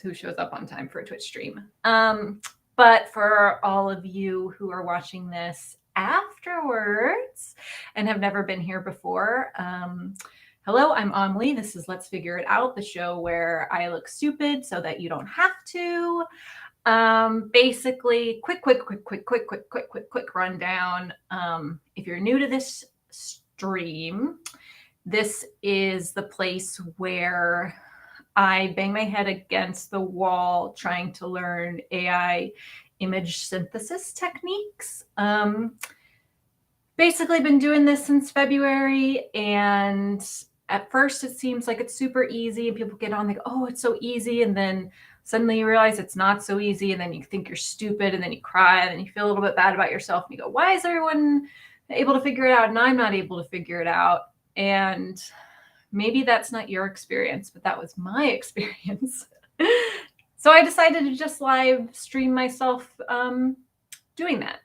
who shows up on time for a Twitch stream. But for all of you who are watching this afterwards and have never been here before, hello, I'm Amelie. This is Let's Figure It Out, the show where I look stupid so that you don't have to. Basically, quick rundown. If you're new to this stream, this is the place where I bang my head against the wall trying to learn AI image synthesis techniques. Basically been doing this since February, and at first it seems like it's super easy and people get on like, oh, it's so easy. And then suddenly you realize it's not so easy. And then you think you're stupid and then you cry and then you feel a little bit bad about yourself. And you go, why is everyone able to figure it out and I'm not able to figure it out? And maybe that's not your experience, but that was my experience. So I decided to just live stream myself doing that.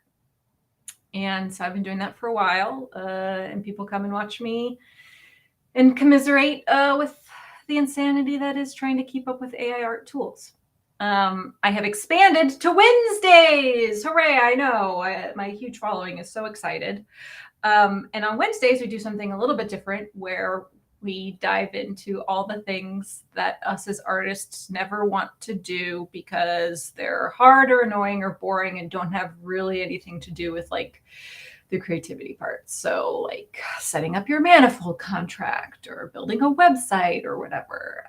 And so I've been doing that for a while, and people come and watch me and commiserate with the insanity that is trying to keep up with AI art tools. I have expanded to Wednesdays. Hooray, I know. My huge following is so excited. And on Wednesdays, we do something a little bit different where we dive into all the things that us as artists never want to do because they're hard or annoying or boring and don't have really anything to do with like the creativity part. So like setting up your manifold contract or building a website or whatever.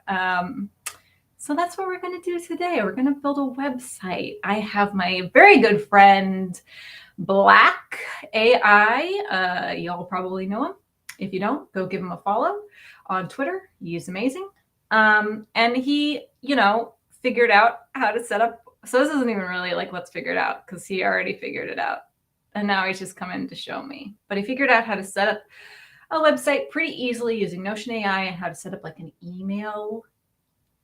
So that's what we're going to do today. We're going to build a website. I have my very good friend, Black AI. Y'all probably know him. If you don't, go give him a follow on Twitter. He's amazing. And he, figured out how to set up. So this isn't even really like, let's figure it out because he already figured it out. And now he's just coming to show me. But he figured out how to set up a website pretty easily using Notion AI and how to set up like an email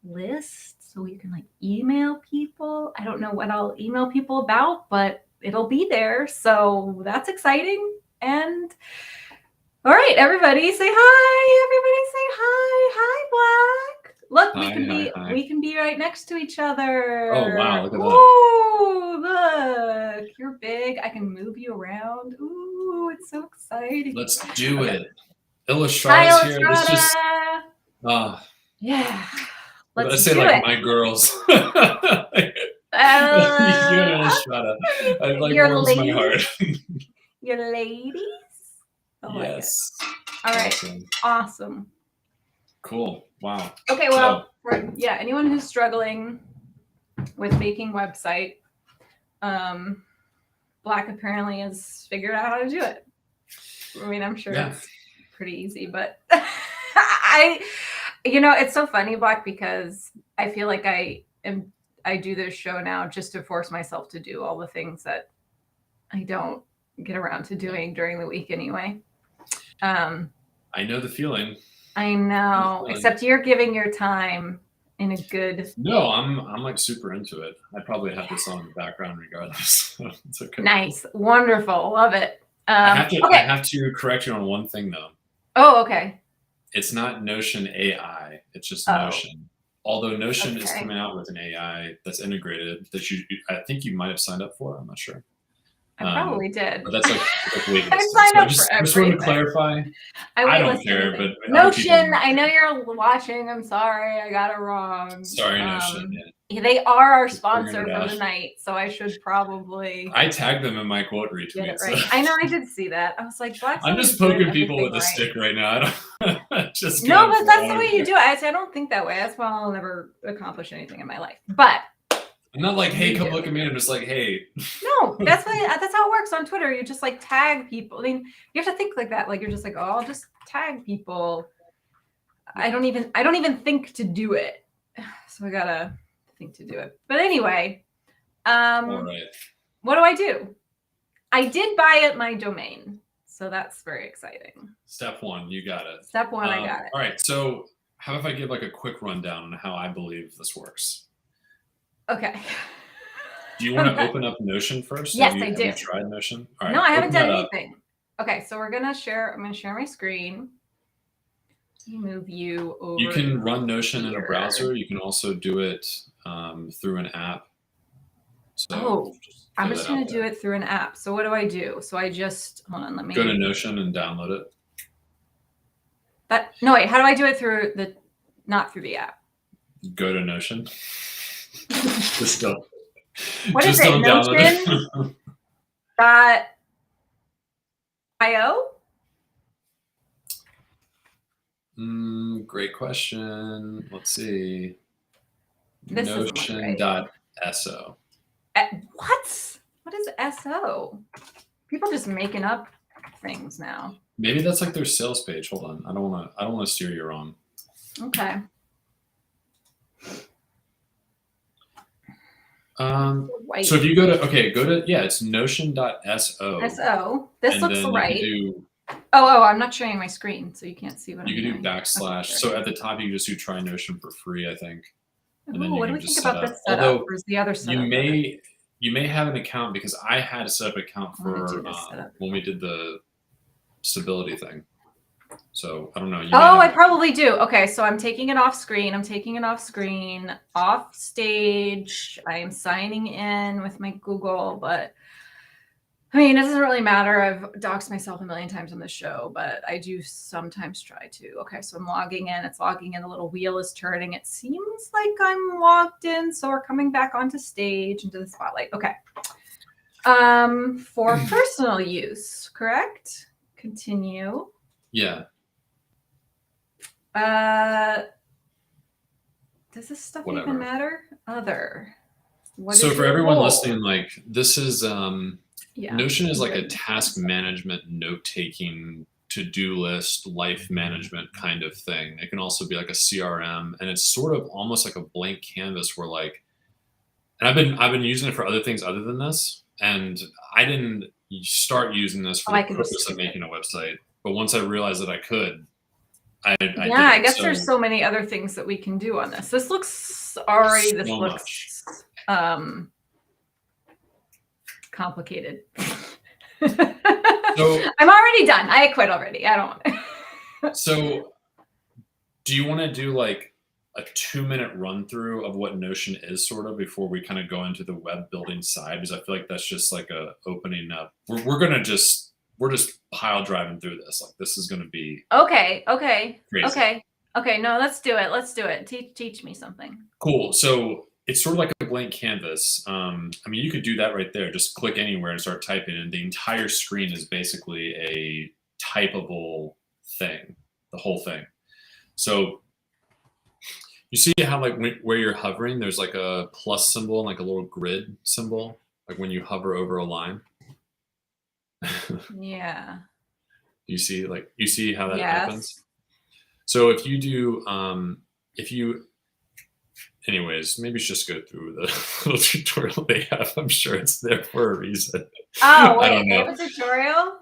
list. So you can like email people. I don't know what I'll email people about, but it'll be there. So that's exciting. And all right, everybody say hi. Everybody say hi. Hi, Black. Look, we can be right next to each other. Oh wow, look at that. Ooh, look. You're big. I can move you around. Ooh, it's so exciting. Let's do it. Illustrata's here. Let's just yeah. Let's say like my girls. Illustrata. I like warms my heart. Your ladies? Oh, yes. All right. Awesome. Cool. Wow. Okay. Well, anyone who's struggling with making website, Black apparently has figured out how to do it. I mean, I'm sure it's pretty easy, but it's so funny, Black, because I feel like I do this show now just to force myself to do all the things that I don't get around to doing during the week anyway. I know the feeling. I know, except you're giving your time in a good. No, I'm like super into it. I probably have this on in the background regardless. So it's okay. Nice, wonderful, love it. I have to correct you on one thing though. Oh, okay. It's not Notion AI. It's just Notion. Although Notion is coming out with an AI that's integrated that I think you might have signed up for. I'm not sure. I probably did. But that's like waiting. I signed up for everything. I just want to clarify. I don't care, but Notion. I know you're watching. I'm sorry, I got it wrong. Sorry, Notion. They are our sponsor for the night, so I should probably. I tagged them in my quote retweet. Get it right. So. I know I did see that. I was like, Black. I'm just poking people with a stick right now. Just no, but that's the way you do it. I don't think that way. That's why I'll never accomplish anything in my life. But. I'm not like, hey, come look at me. I'm just like, hey. No, that's how it works on Twitter. You just like tag people. I mean, you have to think like that. Like you're just like, oh, I'll just tag people. I don't even think to do it. So I gotta think to do it. But anyway, all right. What do I do? I did buy my domain, so that's very exciting. Step one, you got it. Step one, I got it. All right. So how if I give like a quick rundown on how I believe this works? Okay. Do you want to open up Notion first? Yes, I do. Have you tried Notion? All right, no, I haven't done anything. Okay, so I'm going to share my screen. Move you over. You can run Notion in a here. browser. You can also do it through an app. So I'm just going to do it through an app. So what do I do? So I just, hold on, let me go to Notion and download it. No, wait, how do I do it through not through the app? Go to Notion. Just don't. What is it? Notion? .io? Great question. Let's see. Notion.so. What? What is SO? People just making up things now. Maybe that's like their sales page. Hold on. I don't want to steer you wrong. Okay. So if you go to it's notion.so. SO. This looks right. Oh, I'm not showing my screen, so you can't see what I'm doing. You can do /. Okay, so at the top, you can just do try Notion for free, I think. And then what do we think about this setup versus the other setup? You may have an account, because I had to set up an account for when we did the stability thing. So I don't know. I probably do. Okay, so I'm taking it off screen. Off stage. I am signing in with my Google, but I mean, it doesn't really matter. I've doxed myself a million times on this show, but I do sometimes try to. Okay, so I'm logging in. It's logging in. The little wheel is turning. It seems like I'm logged in. So we're coming back onto stage, into the spotlight. Okay. For personal use, correct? Continue. Yeah. Does this stuff even matter? Other. So for everyone listening, like, this is Notion is like a task management, note-taking, to-do list, life management kind of thing. It can also be like a CRM, and it's sort of almost like a blank canvas where, like, and I've been using it for other things other than this, and I didn't start using this for the purpose of making a website, but once I realized that I could, I guess there's so many other things that we can do on this. This looks complicated. So I'm already done. I quit already. I don't want to. So do you want to do like a 2-minute run through of what Notion is, sort of, before we kind of go into the web building side? Because I feel like that's just like a opening up. We're just pile driving through this. Like, this is going to be okay. Crazy. Okay. No, let's do it. Teach me something. Cool. So it's sort of like a blank canvas. I mean, you could do that right there. Just click anywhere and start typing, and the entire screen is basically a typable thing, the whole thing. So you see how, like, where you're hovering, there's like a plus symbol and like a little grid symbol, like when you hover over a line. Yeah. You see how that happens? So if you do, anyways, maybe just go through the little tutorial they have. I'm sure it's there for a reason. Oh, wait, they have a tutorial?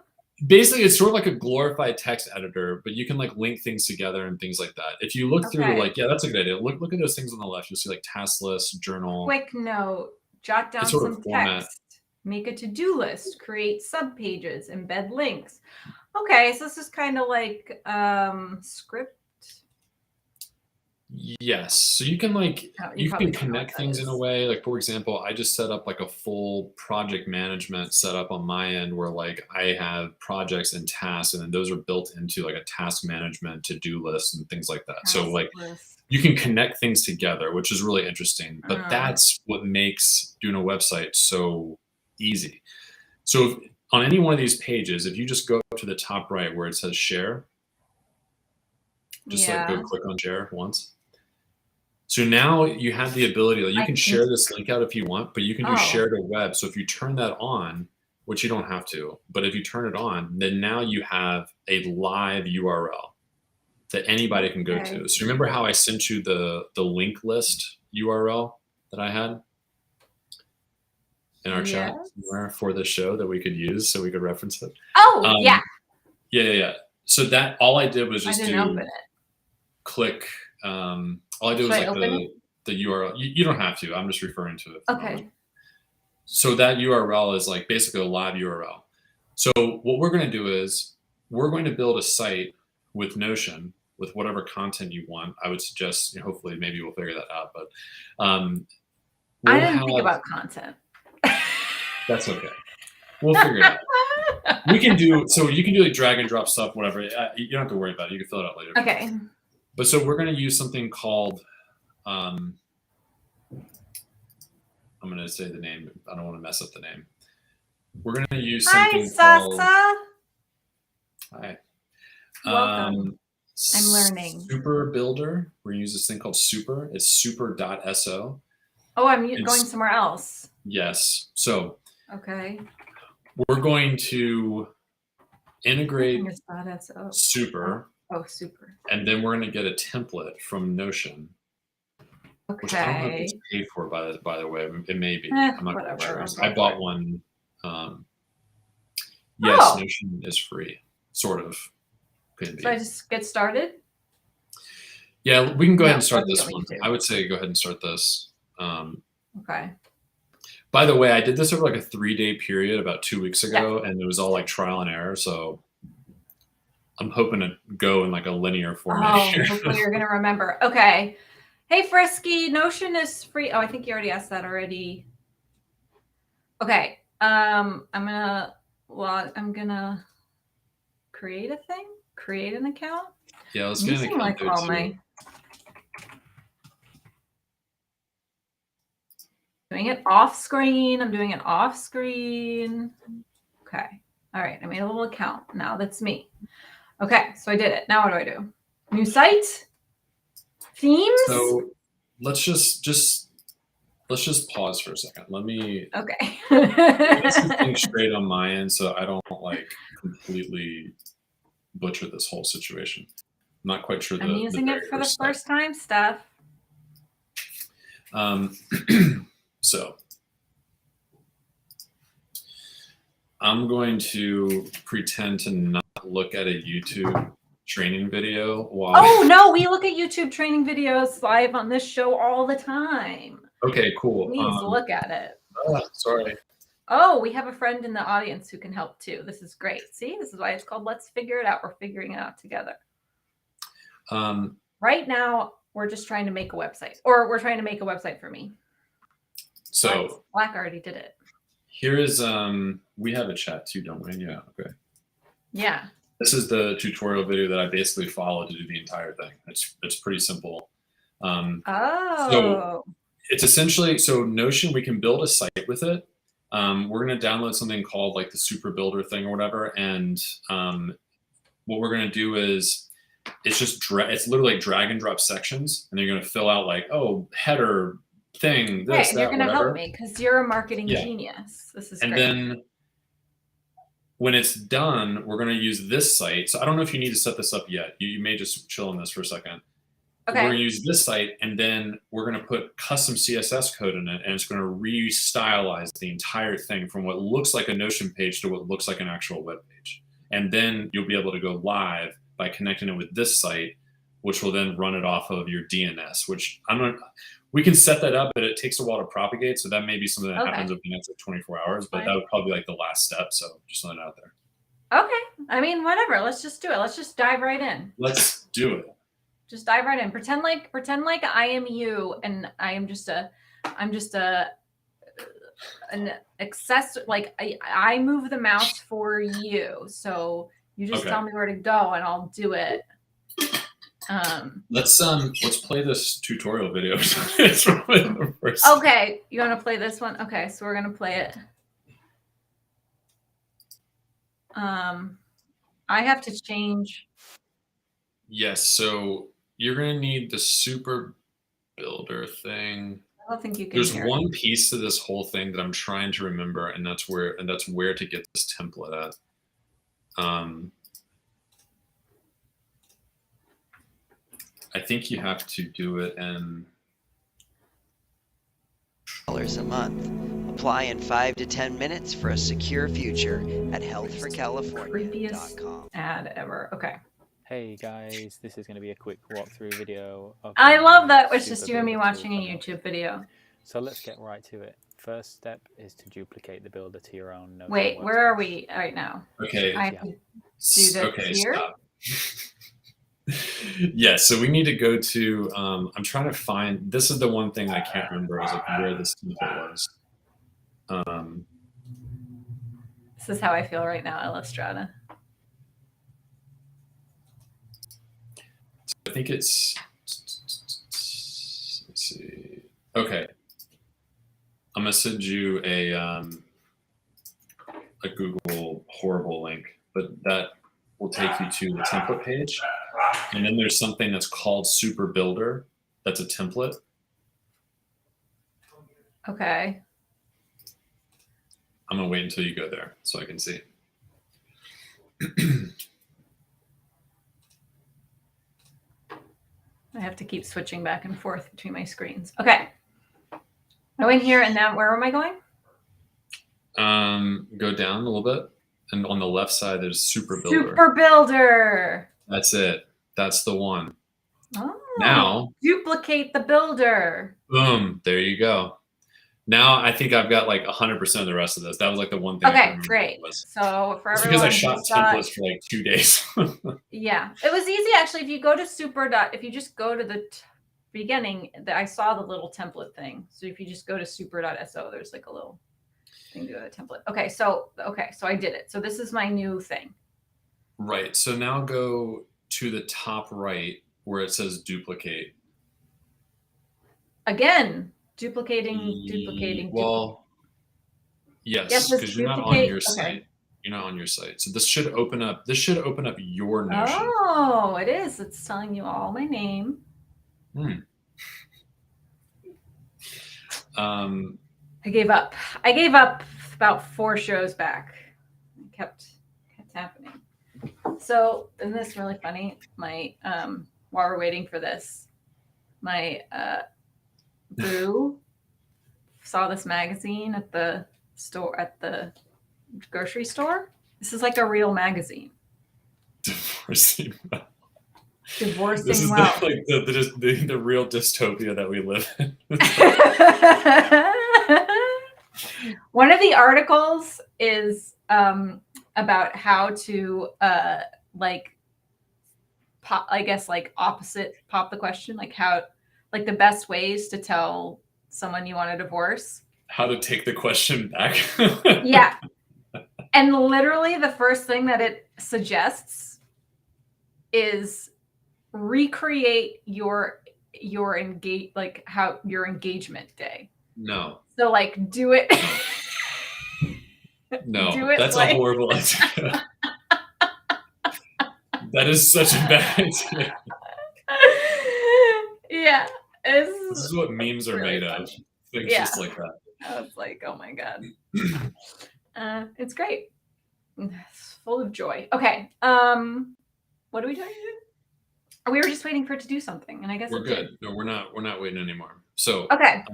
Basically, it's sort of like a glorified text editor, but you can like link things together and things like that. If you look through, like, that's a good idea. Look at those things on the left. You'll see like task list, journal. Quick note, jot down some text. Make a to-do list, create subpages, embed links. Okay, so this is kind of like script. Yes, so you can you can connect things in a way. Like, for example, I just set up like a full project management setup on my end, where like I have projects and tasks, and then those are built into like a task management to-do list and things like that. So like you can connect things together, which is really interesting. But that's what makes doing a website so easy. So on any one of these pages, if you just go up to the top right where it says share, just like go click on share once. So now you have the ability, like, you can share this link out if you want, but you can do share to web. So if you turn that on, which you don't have to, but if you turn it on, then now you have a live URL that anybody can go to. So remember how I sent you the link list URL that I had in our chat for the show that we could use so we could reference it? Oh, Yeah. So that, all I did was just click. All I did was like the URL. You don't have to. I'm just referring to it. Okay. So that URL is like basically a live URL. So what we're going to do is we're going to build a site with Notion with whatever content you want. I would suggest, hopefully maybe we'll figure that out, but I didn't think about content. That's okay. We'll figure it out. You can do like drag and drop stuff, whatever. You don't have to worry about it. You can fill it out later. Okay. But so we're going to use something called, I'm going to say the name. I don't want to mess up the name. We're going to use something called. Hi, Sasa. Hi. Welcome. I'm learning. Super Builder. We're going to use this thing called Super. It's super.so. Oh, I'm going somewhere else. Yes. So. Okay. We're going to integrate Super. Oh, Super. And then we're going to get a template from Notion. Okay. Which I don't know if it's paid for, by the way. It may be. I'm not sure. I bought one. Yes, Notion is free. Sort of. Could be. So I just get started? Yeah, we can go ahead and start this one. I would say go ahead and start this. Okay. By the way, I did this over like a 3-day period about 2 weeks ago, and it was all like trial and error. So I'm hoping to go in like a linear format here. Hopefully you're going to remember. Okay. Hey, Frisky, Notion is free. Oh, I think you already asked that already. Okay. I'm gonna create a thing, create an account. Yeah, let's get an account there too. Doing it off screen. I'm doing it off screen. Okay. All right. I made a little account. Now that's me. Okay. So I did it. Now what do I do? New site? Themes? So let's just pause for a second. Let me get something straight on my end so I don't like completely butcher this whole situation. I'm not quite sure. I'm using it for the first time, Steph. So I'm going to pretend to not look at a YouTube training video while. Oh no, we look at YouTube training videos live on this show all the time. Okay, cool. Please look at it. Sorry. Oh, we have a friend in the audience who can help too. This is great. See, this is why it's called Let's Figure It Out. We're figuring it out together. Right now, we're just trying to make a website, or we're trying to make a website for me. So Black already did it. Here is we have a chat too, don't we? Yeah. Okay. Yeah. This is the tutorial video that I basically followed to do the entire thing. It's pretty simple. So it's essentially, Notion, we can build a site with it. We're going to download something called like the Super Builder thing or whatever. And what we're going to do is it's literally like drag and drop sections. And you're going to fill out like, oh, header thing, this, right, and that, you're going to whatever. help me because you're a marketing genius. This is great. And then when it's done, we're going to use this site. So I don't know if you need to set this up yet. You may just chill on this for a second. Okay. We're going to use this site, and then we're going to put custom CSS code in it, and it's going to re-stylize the entire thing from what looks like a Notion page to what looks like an actual web page. And then you'll be able to go live by connecting it with this site, which will then run it off of your DNS, which we can set that up, but it takes a while to propagate. So that may be something that happens over the next 24 hours, but that would probably be like the last step. So just let it out there. Okay. I mean, whatever. Let's just do it. Let's just dive right in. Let's do it. Just dive right in. Pretend like I am you, and I'm just an accessory. Like I move the mouse for you, so you just tell me where to go, and I'll do it. Let's play this tutorial video. It's probably the first. Okay, you want to play this one? Okay, so we're gonna play it. I have to change. Yes, so you're gonna need the Super Builder thing. I don't think you can. There's one piece to this whole thing that I'm trying to remember, and that's where to get this template at. I think you have to do it in $1 a month. Apply in 5 to 10 minutes for a secure future at healthforcalifornia.com. Ad ever. Okay. Hey guys, this is going to be a quick walkthrough video. I love that. It's just you and me watching a YouTube video. So let's get right to it. First step is to duplicate the builder to your own Notion. Wait, where are we right now? Okay. I have to do this here. Stop. Yeah, so we need to go to, I'm trying to find, this is the one thing I can't remember is like where this template was. This is how I feel right now, Illustrata. I think it's, let's see. Okay. I'm gonna send you a Google horrible link, but that will take you to the template page. And then there's something that's called Super Builder. That's a template. Okay. I'm gonna wait until you go there so I can see. I have to keep switching back and forth between my screens. Okay. I went here and now where am I going? Go down a little bit. And on the left side, there's Super Builder. Super Builder. That's it. That's the one. Oh, Now, duplicate the builder. boom, there you go. Now I think I've got like 100% of the rest of this. That was like the one thing. Okay, great. So for it's everyone, because I shot templates for like 2 days. Yeah, it was easy actually. If you go to if you just go to the beginning, I saw the little template thing. So if you just go to super.so, there's like a little thing to go to the template. Okay, so I did it. So this is my new thing. Right. So now go to the top right where it says duplicate. Again, duplicating. Well, yes, because you're not on your site. You're not on your site. So this should open up. This should open up your Notion. Oh, it is. It's telling you all my name. I gave up. I gave up about 4 shows back. It kept happening. So isn't this really funny? My while we're waiting for this, my boo saw this magazine at the store at the grocery store. This is like a real magazine. Divorcing Well. Divorcing This is Well. the real dystopia that we live in. One of the articles is about how to pop the question, like how, like the best ways to tell someone you want a divorce. How to take the question back. Yeah. And literally the first thing that it suggests is recreate your engagement day. No. So like do it. No, do it that's like... a horrible idea. That is such a bad idea. Yeah. This is what memes are really made funny. of. Things just like that. I was like, oh my God. It's great. It's full of joy. Okay. What are we doing? We were just waiting for it to do something, and I guess we're good. No, we're not waiting anymore. So okay.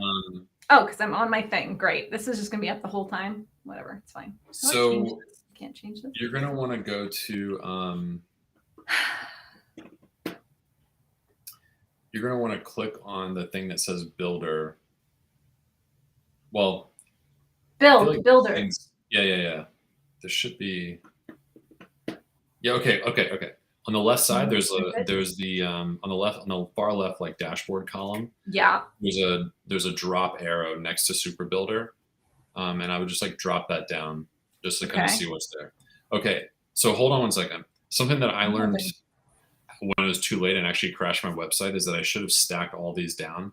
Because I'm on my thing. Great. This is just gonna be up the whole time. Whatever. It's fine. So can't change this. You're gonna want to go to you're gonna want to click on the thing that says builder. Well, builder. Yeah. There should be. Yeah. Okay. On the left side, there's the on the far left, like dashboard column. Yeah. There's a drop arrow next to Super Builder, and I would just like drop that down just to kind of see what's there. Okay. So hold on 1 second. Something that I learned when it was too late and actually crashed my website is that I should have stacked all these down,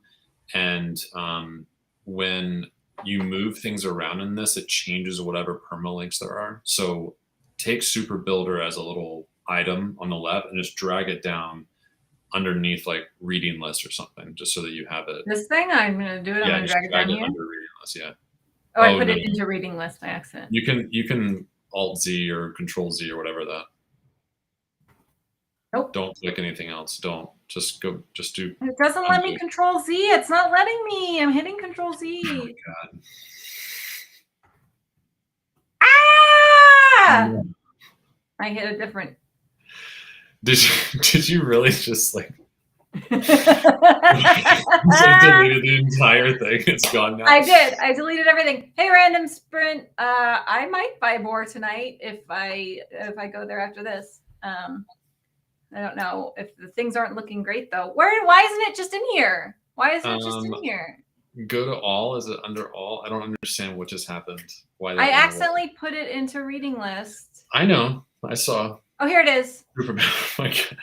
and when you move things around in this, it changes whatever permalinks there are. So take Super Builder as a little item on the left and just drag it down underneath like reading list or something, just so that you have it. This thing, I'm gonna do it. I'm gonna drag it down here. Under reading list, yeah. Oh, I put it into reading list by accident. You can Alt Z or Control Z or whatever that. Nope. Don't click anything else. Don't just do. It doesn't let me Control Z. It's not letting me. I'm hitting Control Z. Oh my God. Ah! I hit a different. Did you really just like deleted the entire thing? It's gone now. I did. I deleted everything. Hey, Random Sprint. I might buy more tonight if I go there after this. I don't know if the things aren't looking great though. Why isn't it just in here? Why isn't it just in here? Go to all. Is it under all? I don't understand what just happened. Why that I went away. accidentally put it into reading list. I know. I saw. Oh, here it is. Oh my God.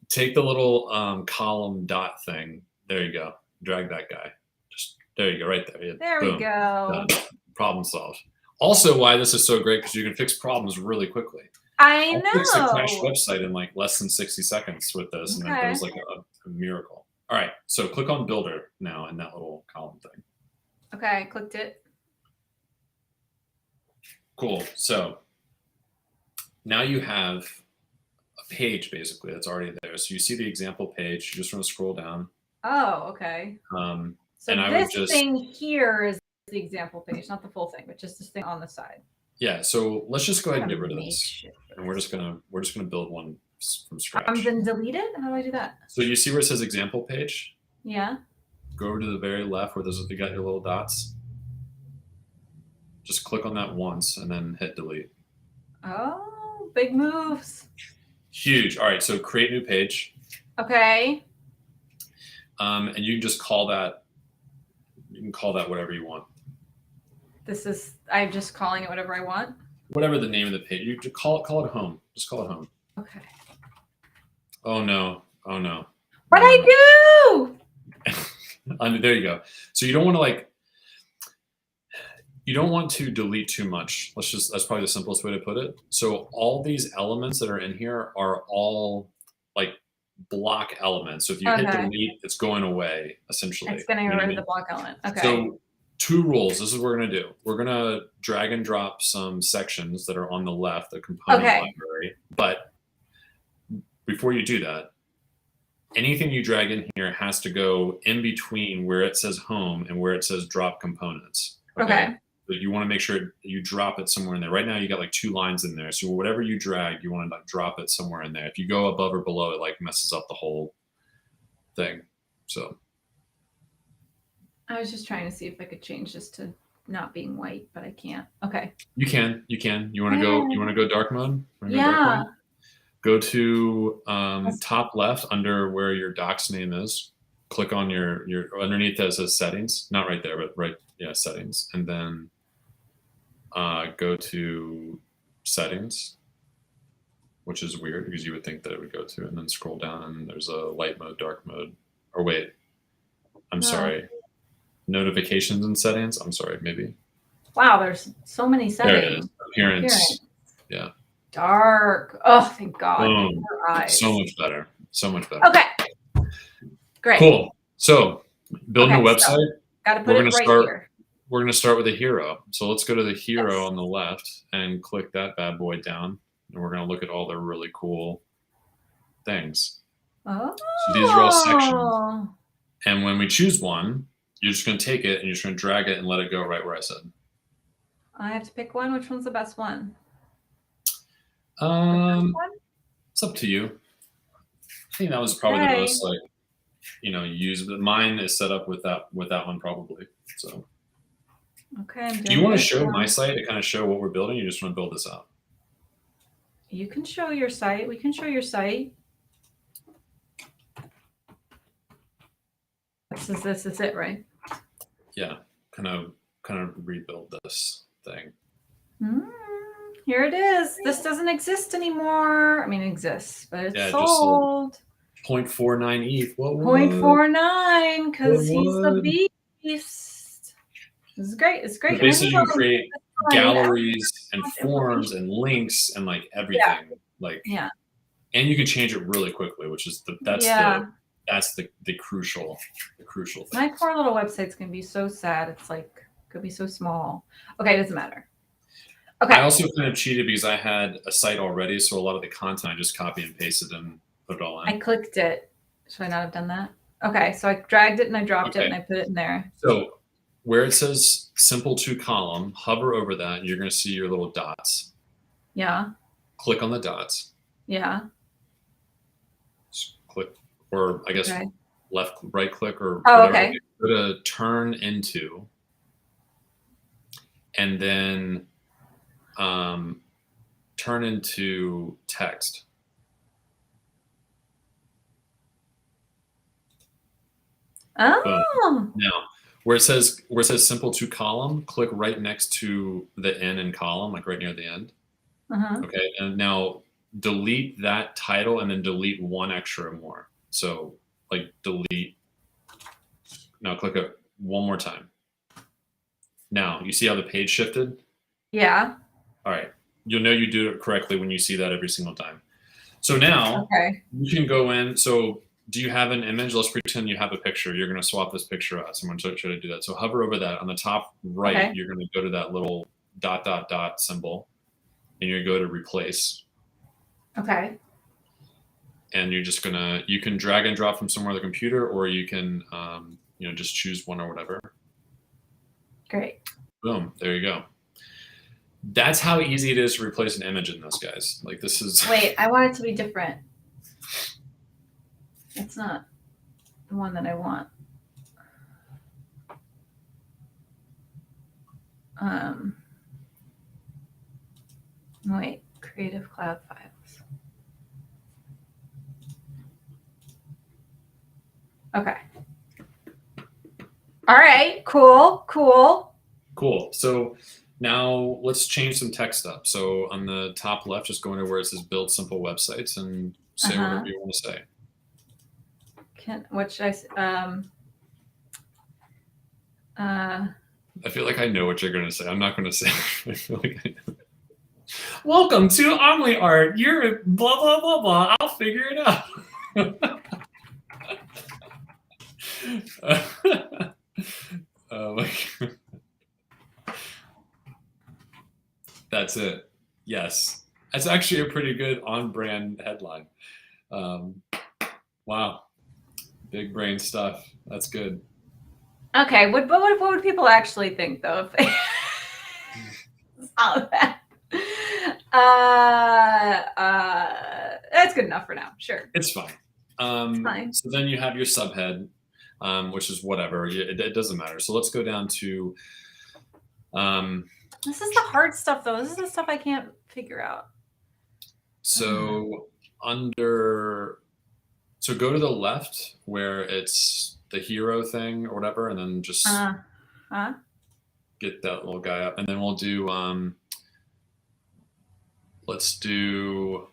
Take the little column dot thing. There you go. Drag that guy. Just there you go, right there. Yeah, There boom, we go. done. Problem solved. Also, why this is so great because you can fix problems really quickly. I I'll fix a crashed know. website in like less than 60 seconds with this, and Okay. it was like a miracle. All right, so click on Builder now in that little column thing. Okay, I clicked it. Cool. So now you have a page basically that's already there. So you see the example page. You just want to scroll down. Oh, okay. So and I would this just thing here is the example page, not the full thing, but just this thing on the side. yeah. So let's just go ahead and get rid of Make this, shit for and we're this. just gonna build one from scratch. Then delete it. How do I do that? So you see where it says example page? Yeah. Go over to the very left where you got your little dots. Just click on that once and then hit delete. Oh, big moves. Huge. All right, so create new page. Okay. And you can just call that. You can call that whatever you want. I'm just calling it whatever I want. Whatever the name of the page. You just call it home. Just call it home. Okay. Oh no. Oh no. What'd I do? There you go. So you don't want to you don't want to delete too much. That's probably the simplest way to put it. So all these elements that are in here are all like block elements. So if you hit Okay. delete, it's going away essentially. It's getting You know what I rid of mean? the block element. Okay. So 2 rules. This is what we're going to do. We're going to drag and drop some sections that are on the left, the component Okay. library. But before you do that, anything you drag in here has to go in between where it says home and where it says drop components. Okay. So you want to make sure you drop it somewhere in there. Right now you got like 2 lines in there. So whatever you drag, you want to drop it somewhere in there. If you go above or below, it like messes up the whole thing. So I was just trying to see if I could change this to not being white, but I can't. Okay. you can. You want to go? You want to go dark mode? Wanna go dark Yeah. mode? Go to top left under where your doc's name is. Click on your underneath that says settings. Not right there, but settings, and then go to settings, which is weird because you would think that it would go to, and then scroll down and there's a light mode, dark mode. Or wait, I'm sorry. Notifications and settings. I'm sorry, maybe. Wow, there's so many There it settings. is. Appearance. Yeah. Dark. Oh, thank God. Boom. Your eyes. So much better. So much better. Okay. Great. Cool. So building a Okay, so website. Got to put We're it gonna right start- here. We're going to start with a hero. So let's go to the hero Yes. on the left and click that bad boy down. And we're going to look at all the really cool things. Oh. So these are all sections. And when we choose one, you're just going to take it and you're just going to drag it and let it go right where I said. I have to pick one. Which one's the best one? Um, This one? It's up to you. I think that was probably Okay. the most used. But mine is set up with that one probably. So Okay. I'm do you doing want to this show one. my site to kind of show what we're building? Or you just want to build this out? You can show your site. We can show your site. This is it, right? Yeah. Kind of rebuild this thing. Here it is. This doesn't exist anymore. I mean, it exists, but it's Yeah, it just sold. sold. 0.49 ETH. What? 0.49 because he's the What? beast. This is great. It's great. But basically, you And can create I know. galleries and forms and links and like everything. Yeah. And you can change it really quickly, which is that's the crucial thing. My poor little website's gonna be so sad. It's like could be so small. Okay, it doesn't matter. Okay. I also kind of cheated because I had a site already, so a lot of the content I just copy and pasted and put it all in. I clicked it. Should I not have done that? Okay, so I dragged it and I dropped it Okay. and I put it in there. So where it says simple 2-column, hover over that. You're going to see your little dots. Yeah. Click on the dots. Yeah. Just click, or I guess Okay. left, right click, or Oh, whatever. okay. Go to turn into, and then turn into text. Boom. Oh. Now, where it says simple to column, click right next to the N in column, like right near the end. Uh-huh. Okay, and now delete that title and then delete one extra more. So like delete. Now click it one more time. Now you see how the page shifted? Yeah. All right. You'll know you do it correctly when you see that every single time. So now Okay. you can go in. So do you have an image? Let's pretend you have a picture. You're going to swap this picture out. Someone should I do that? So hover over that. On the top right, Okay. you're going to go to that little ... symbol, and you're going to go to replace. Okay. And you're just gonna, you can drag and drop from somewhere on the computer, or you can just choose one or whatever. Great. Boom, there you go. That's how easy it is to replace an image in this, guys. Like this is... Wait, I want it to be different. It's not the one that I want. Wait, Creative Cloud Files. Okay. All right, cool. Cool. So now let's change some text up. So on the top left, just go into where it says build simple websites and say whatever you want to say. What should I say? I feel like I know what you're going to say. I'm not going to say it. I feel like I know. Welcome to OmniArt. You're blah, blah, blah, blah. I'll figure it out. That's it. Yes. That's actually a pretty good on-brand headline. Wow. Big brain stuff. That's good. Okay, what would people actually think though if they saw that? That's good enough for now. Sure. It's fine. It's fine. So then you have your subhead, which is whatever. It doesn't matter. So let's go down to... this is the hard stuff though. This is the stuff I can't figure out. So so go to the left where it's the hero thing or whatever, and then just get that little guy up, and then we'll do let's do,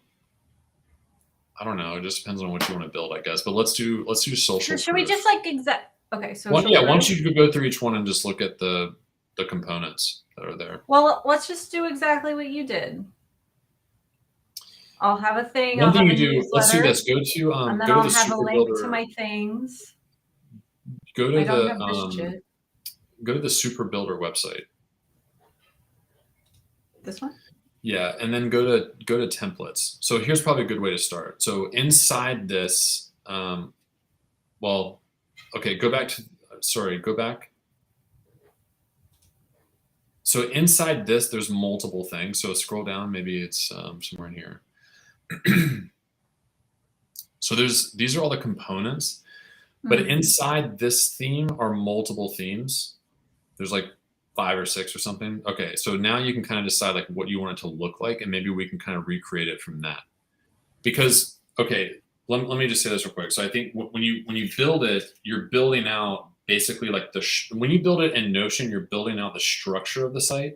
I don't know, it just depends on what you want to build, I guess, but let's do social Should we proof. just like okay, so why don't you go through each one and just look at the components that are there. Well, let's just do exactly what you did. I'll have a thing. One I'll thing have you a do, let's do newsletter, this. Go to and then go to I'll the have a Super link Builder. to my things. Go to I don't have this shit. go to the Super Builder website. This one? Yeah, and then go to templates. So here's probably a good way to start. So inside this, well, okay, go back. So inside this, there's multiple things. So scroll down, maybe it's somewhere in here. So these are all the components, but inside this theme are multiple themes. There's like 5 or 6 or something. Okay, so now you can kind of decide like what you want it to look like, and maybe we can kind of recreate it from that. Because, okay, let me just say this real quick. So I think when you build it, you're building out basically like when you build it in Notion, you're building out the structure of the site.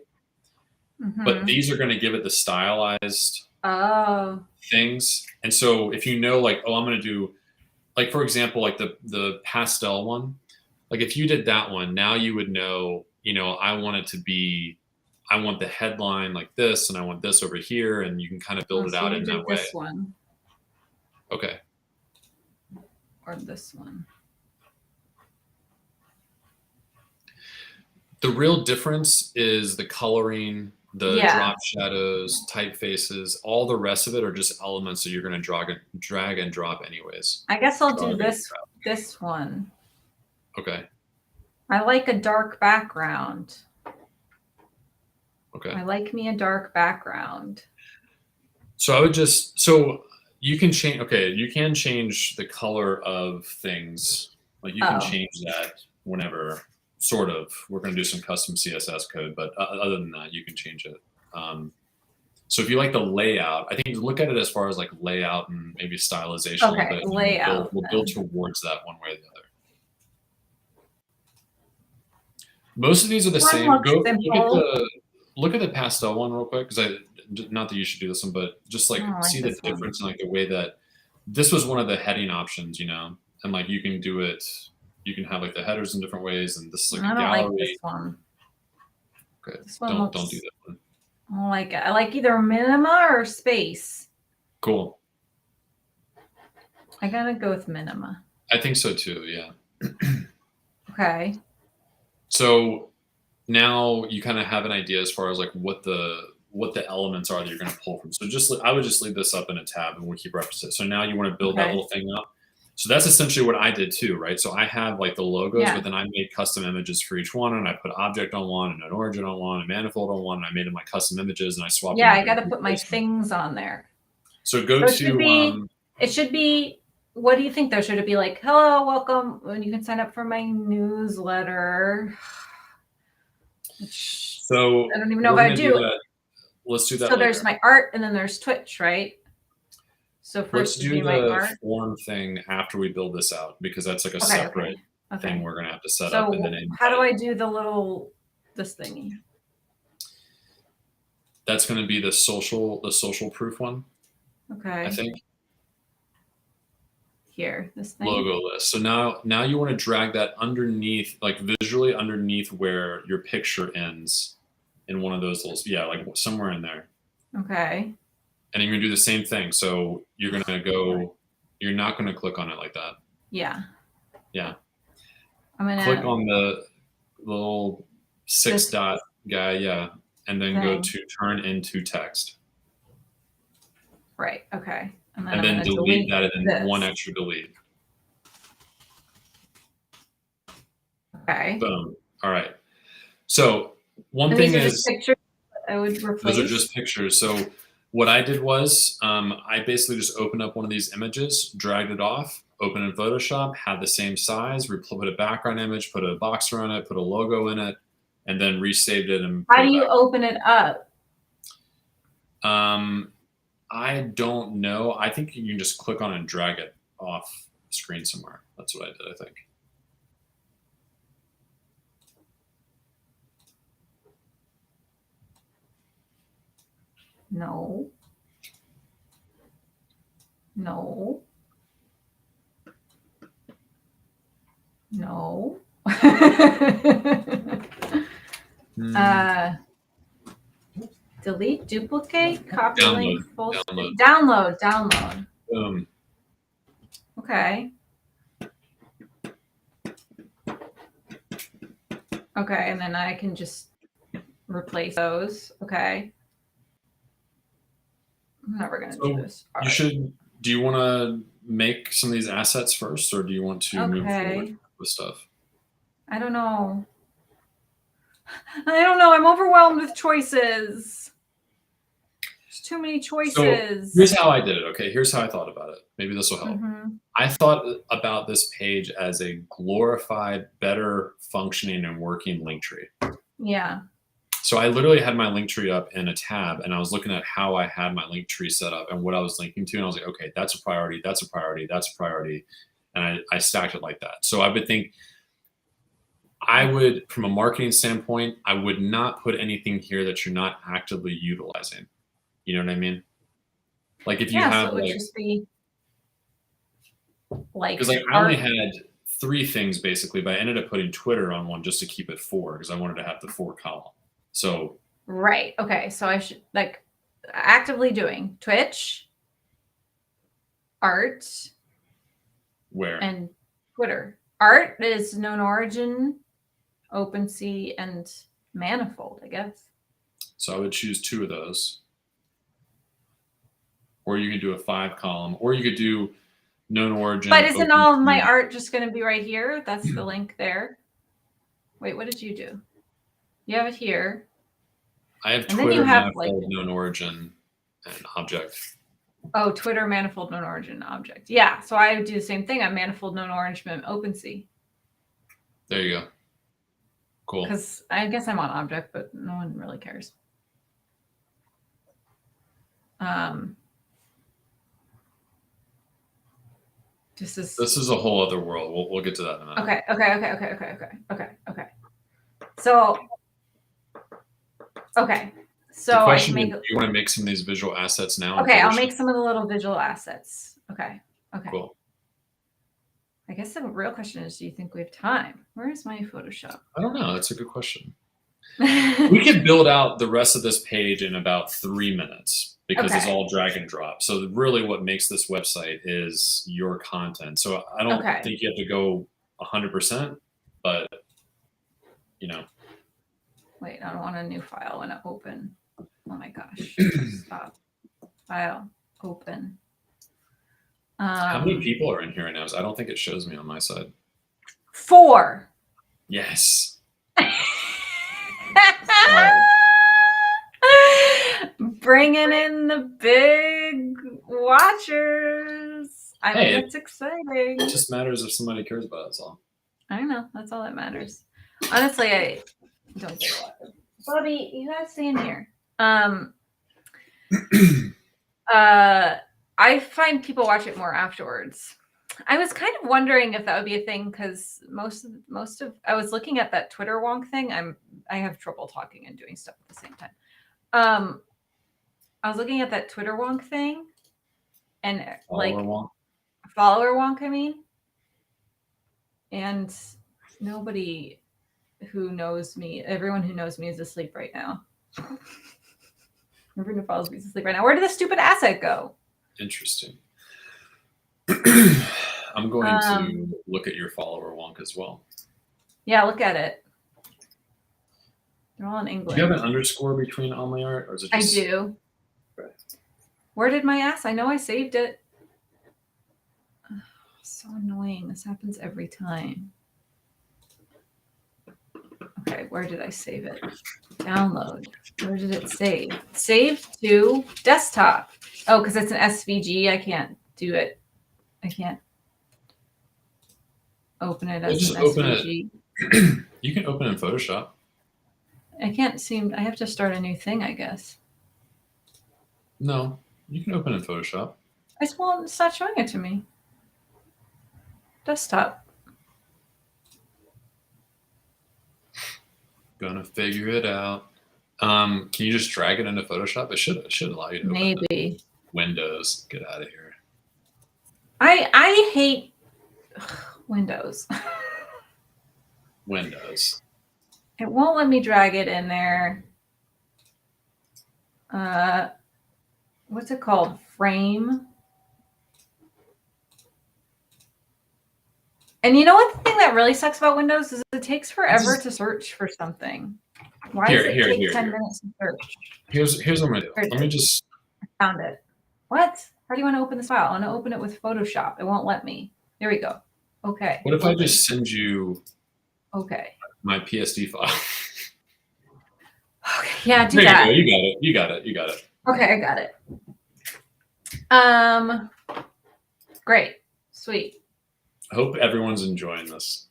But these are going to give it the stylized things. And so if you know, like, oh, I'm going to do, like, for example, like the pastel one, like if you did that one, now you would know, I want it to be, I want the headline like this, and I want this over here, and you can kind of build it out in that way. This one. Okay. Or this one. The real difference is the coloring, the drop shadows, typefaces, all the rest of it are just elements that you're going to drag and drop anyways. I guess I'll do this one. Okay. I like a dark background. Okay. I like me a dark background. So I would so you can change, you can change the color of things. Like you can change that whenever. Sort of. We're going to do some custom CSS code, but other than that, you can change it. So if you like the layout, I think look at it as far as like layout and maybe stylization. Okay, layout. We'll build towards that one way or the other. Most of these are the One same. looks Go simple. look at the pastel one real quick, because not that you should do this one, but just like I don't like see the this one. difference in like the way that this was one of the heading options, and like you can do it. You can have like the headers in different ways, and this is like I a don't gallery. like this one. Okay, This one don't looks. do that one. I don't like it. I like either minima or space. Cool. I gotta go with minima. I think so too. Yeah. Okay. So now you kind of have an idea as far as like what the elements are that you're going to pull from. So I would just leave this up in a tab and we'll keep references. So now you want to build that Okay. little thing up. So that's essentially what I did too, right? So I have like the logos, Yeah. but then I made custom images for each one, and I put object on one, and an origin on one, and manifold on one, and I made them my custom images, and I swapped. Yeah, them I gotta put my things on there. So go So it should to be. It should be. What do you think though? Should it be like, hello, welcome, when you can sign up for my newsletter? so I don't even know if we're I gonna do. that. Let's do that. So later. there's my art, and then there's Twitch, right? So Let's first would do be my the art. form thing after we build this out, because that's like a Okay, separate okay. thing we're gonna have to set So up. And then how do I do the this thingy? That's going to be the social proof one. Okay. I think. Here, this thing. Logo list. So now you want to drag that underneath, like visually underneath where your picture ends, in one of those little, like somewhere in there. Okay. And you're gonna do the same thing. So you're gonna go. You're not gonna click on it like that. Yeah. Yeah. I'm gonna click on the little dot guy, yeah, and then go to turn into text. Right. Okay. And then delete that, and then one extra delete. Okay. Boom. All right. So one And thing these are is just pictures I would replace. those are just pictures. So what I did was I basically just opened up one of these images, dragged it off, opened in Photoshop, had the same size, put a background image, put a box around it, put a logo in it, and then resaved it. And how do you open it up? I don't know. I think you can just click on it and drag it off the screen somewhere. That's what I did, I think. No. No. No. Delete, duplicate, copy link, full download. Okay. Okay, and then I can just replace those. Okay. I'm never gonna do this. You should. Do you want to make some of these assets first, or do you want to move forward with stuff? I don't know. I'm overwhelmed with choices. There's too many choices. So here's how I did it. Okay, here's how I thought about it. Maybe this will help. Mm-hmm. I thought about this page as a glorified, better functioning and working link tree. Yeah. So I literally had my link tree up in a tab, and I was looking at how I had my link tree set up and what I was linking to. And I was like, okay, that's a priority. That's a priority. That's a priority. And I stacked it like that. So I would think from a marketing standpoint, I would not put anything here that you're not actively utilizing. You know what I mean? Like if you have, so it would just be like, because like I only had 3 things basically, but I ended up putting Twitter on one just to keep it 4 because I wanted to have the 4 column. So right. Okay. So I should like actively doing Twitch, art, where, and Twitter. Art is known origin, OpenSea, and Manifold, I guess. So I would choose 2 of those. Or you could do a 5 column, or you could do known origin. But isn't all of my art just going to be right here? That's the link there. Wait, what did you do? You have it here. I have Twitter, manifold, known origin, and object. Oh, Twitter, manifold, known origin, object. Yeah, so I would do the same thing. I'm manifold, known origin, OpenSea. There you go. Cool. Because I guess I'm on object, but no one really cares. This is a whole other world. We'll get to that in a minute. Okay. So, okay. So The I question can is, make. do you want to make some of these visual assets now? in Okay, I'll Photoshop? make some of the little visual assets. Okay. Okay. Cool. I guess the real question is, do you think we have time? Where is my Photoshop? I don't know. That's a good question. We We could build out the rest of this page in about 3 minutes because it's Okay. all drag and drop. So really what makes this website is your content. So I don't Okay. think you have to go 100%, but you know. Wait, I don't want a new file. I want to open. Oh my gosh. Stop. File. Open. How many people are in here right now? I don't think it shows me on my side. 4. Yes. Bringing in the big watchers. I Hey, mean, it's exciting. It just matters if somebody cares about it. That's all. I know. That's all that matters. Honestly, I don't get a lot. Bobby, you gotta stay in here. I find people watch it more afterwards. I was kind of wondering if that would be a thing because most of I was looking at that Twitter wonk thing. I have trouble talking and doing stuff at the same time. I was looking at that Twitter wonk thing, and follower wonk. I mean, and nobody who knows me, everyone who knows me is asleep right now. Everyone who follows me is asleep right now. Where did the stupid asset go? Interesting. I'm going to look at your follower wonk as well. Yeah, look at it. They're all in English. Do you have an underscore between on my art, or is it just... I do. Okay. Where did my ass? I know I saved it. So annoying. This happens every time. Okay, where did I save it? Download. Where did it save? Save to desktop. Oh, because it's an SVG. I can't do it. I can't open it as just an open SVG. it. You can open it in Photoshop. I can't seem. I have to start a new thing, I guess. No, you can open it in Photoshop. I just won't. It's not showing it to me. Desktop. Gonna figure it out. Can you just drag it into Photoshop? It should allow you to open Maybe. it. Windows, get out of here. I hate Windows. Windows. It won't let me drag it in there. What's it called? Frame. And you know what the thing that really sucks about Windows is it takes forever to search for something. Why does it take 10 minutes to search? Here's what I'm gonna do. Let me just... I found it. What? How do you want to open this file? I want to open it with Photoshop. It won't let me. There we go. Okay. What if I just send you my PSD file? Okay. Yeah, do there that. You go. You got it. Okay, I got it. Great. Sweet. I hope everyone's enjoying this.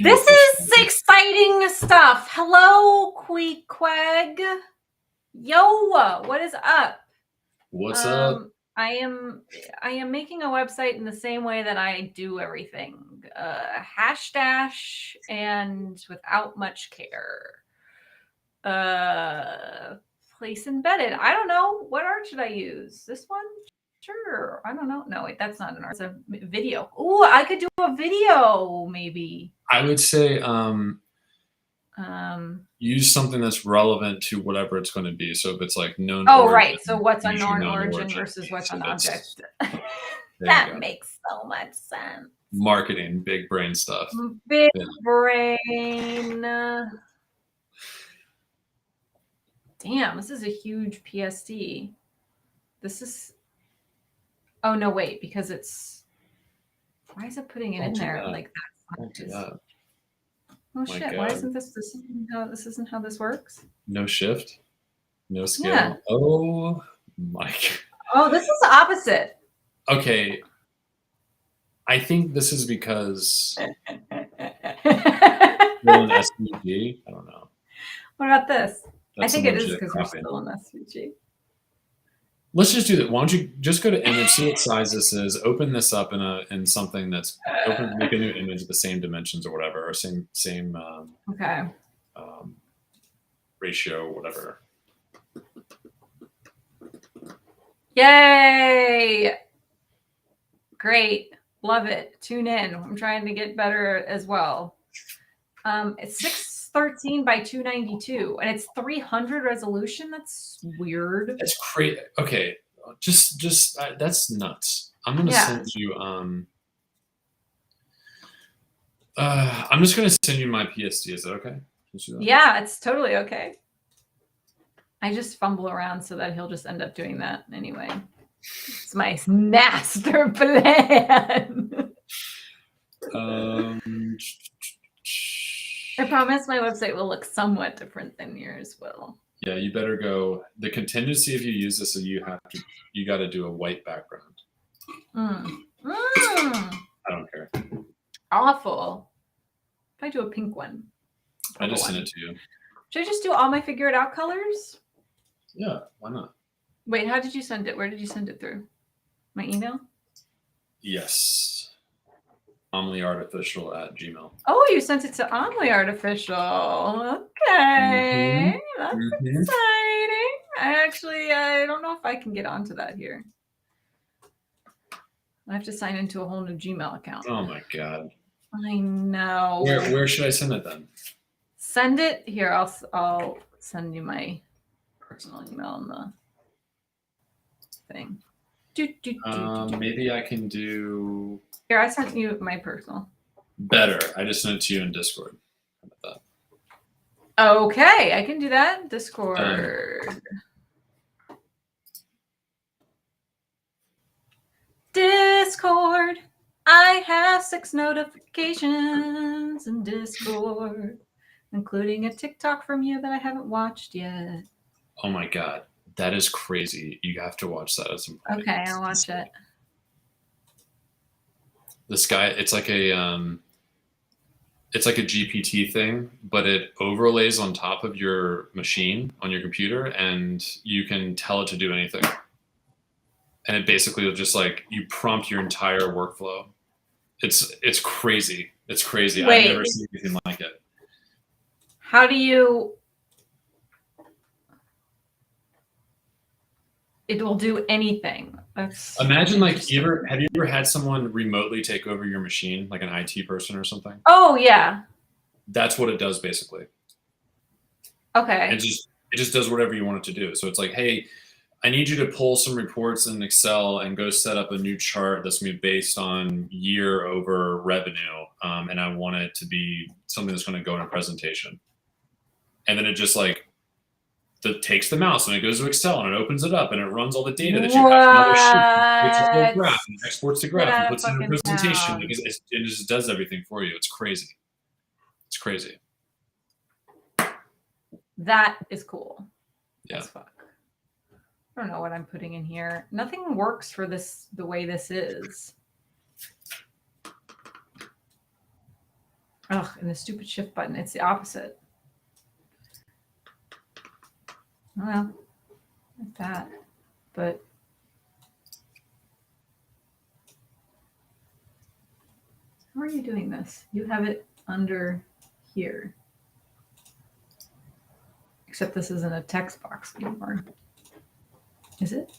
This is exciting stuff. Hello, Queequeg. Yo, what is up? What's up? I am making a website in the same way that I do everything. Hash dash and without much care. Place embedded. I don't know. What art should I use? This one? Sure. I don't know. No, wait, that's not an art. It's a video. Ooh, I could do a video maybe. I would say use something that's relevant to whatever it's going to be. So if it's like known. Oh, origin, right. So what's a known origin origin versus what's an object? That makes so much sense. Marketing, big brain stuff. Big brain. Damn, this is a huge PSD. This is. Oh no! Wait, because it's. Why is it putting it in there like that? Oh shit! Why isn't this? This isn't how this works. No shift, no scale. Yeah. Oh my. Oh, this is the opposite. Okay. I think this is because we're in SVG. I don't know. What about this? That's I think it is because we're copy. still in SVG. Let's just do that. Why don't you just go to image, see what size this is, open this up in something that's make a new image of the same dimensions or whatever, or same Okay. ratio, whatever. Yay! Great. Love it. Tune in. I'm trying to get better as well. It's 613 by 292 and it's 300 resolution. That's weird. That's crazy. Okay. Just that's nuts. I'm going to send you, I'm just going to send you my PSD. Is that okay? Yeah, it's totally okay. I just fumble around so that he'll just end up doing that anyway. It's my master plan. I promise my website will look somewhat different than yours will. Yeah, you better go. The contingency if you use this is you got to do a white background. I don't care. Awful. If I do a pink one. I just sent it to you. Should I just do all my figure it out colors? Yeah, why not? Wait, how did you send it? Where did you send it through? My email? Yes. omliartificial@gmail. Oh, you sent it to Omly Artificial. Okay. That's exciting. I don't know if I can get onto that here. I have to sign into a whole new Gmail account. Oh my God. I know. Where should I send it then? Send it here. I'll send you my personal email in the thing. Maybe I can do. Here, I sent you my personal. Better. I just sent it to you in Discord. How about that? Okay, I can do that. Discord. Discord. I have 6 notifications in Discord, including a TikTok from you that I haven't watched yet. Oh my God. That is crazy. You have to watch that at some point. Okay, I'll watch it. This guy, it's like a GPT thing, but it overlays on top of your machine on your computer, and you can tell it to do anything. And it basically will just like you prompt your entire workflow. It's crazy. It's crazy. Wait, I've never seen anything like it. How do you? It will do anything. That's imagine like have you ever had someone remotely take over your machine, like an IT person or something? Oh yeah. That's what it does basically. Okay. It just does whatever you want it to do. So it's like, hey, I need you to pull some reports in Excel and go set up a new chart that's going to be based on year over revenue. And I want it to be something that's going to go in a presentation. And then it just like takes the mouse and it goes to Excel and it opens it up and it runs all the data that you have from other sheets. It's a whole graph and exports the graph and puts it in a presentation. It just does everything for you. It's crazy. It's crazy. That is cool. Yeah. That's fuck. I don't know what I'm putting in here. Nothing works for this the way this is. Ugh, and the stupid shift button. It's the opposite. Well, like that. But how are you doing this? You have it under here. Except this isn't a text box anymore. Is it?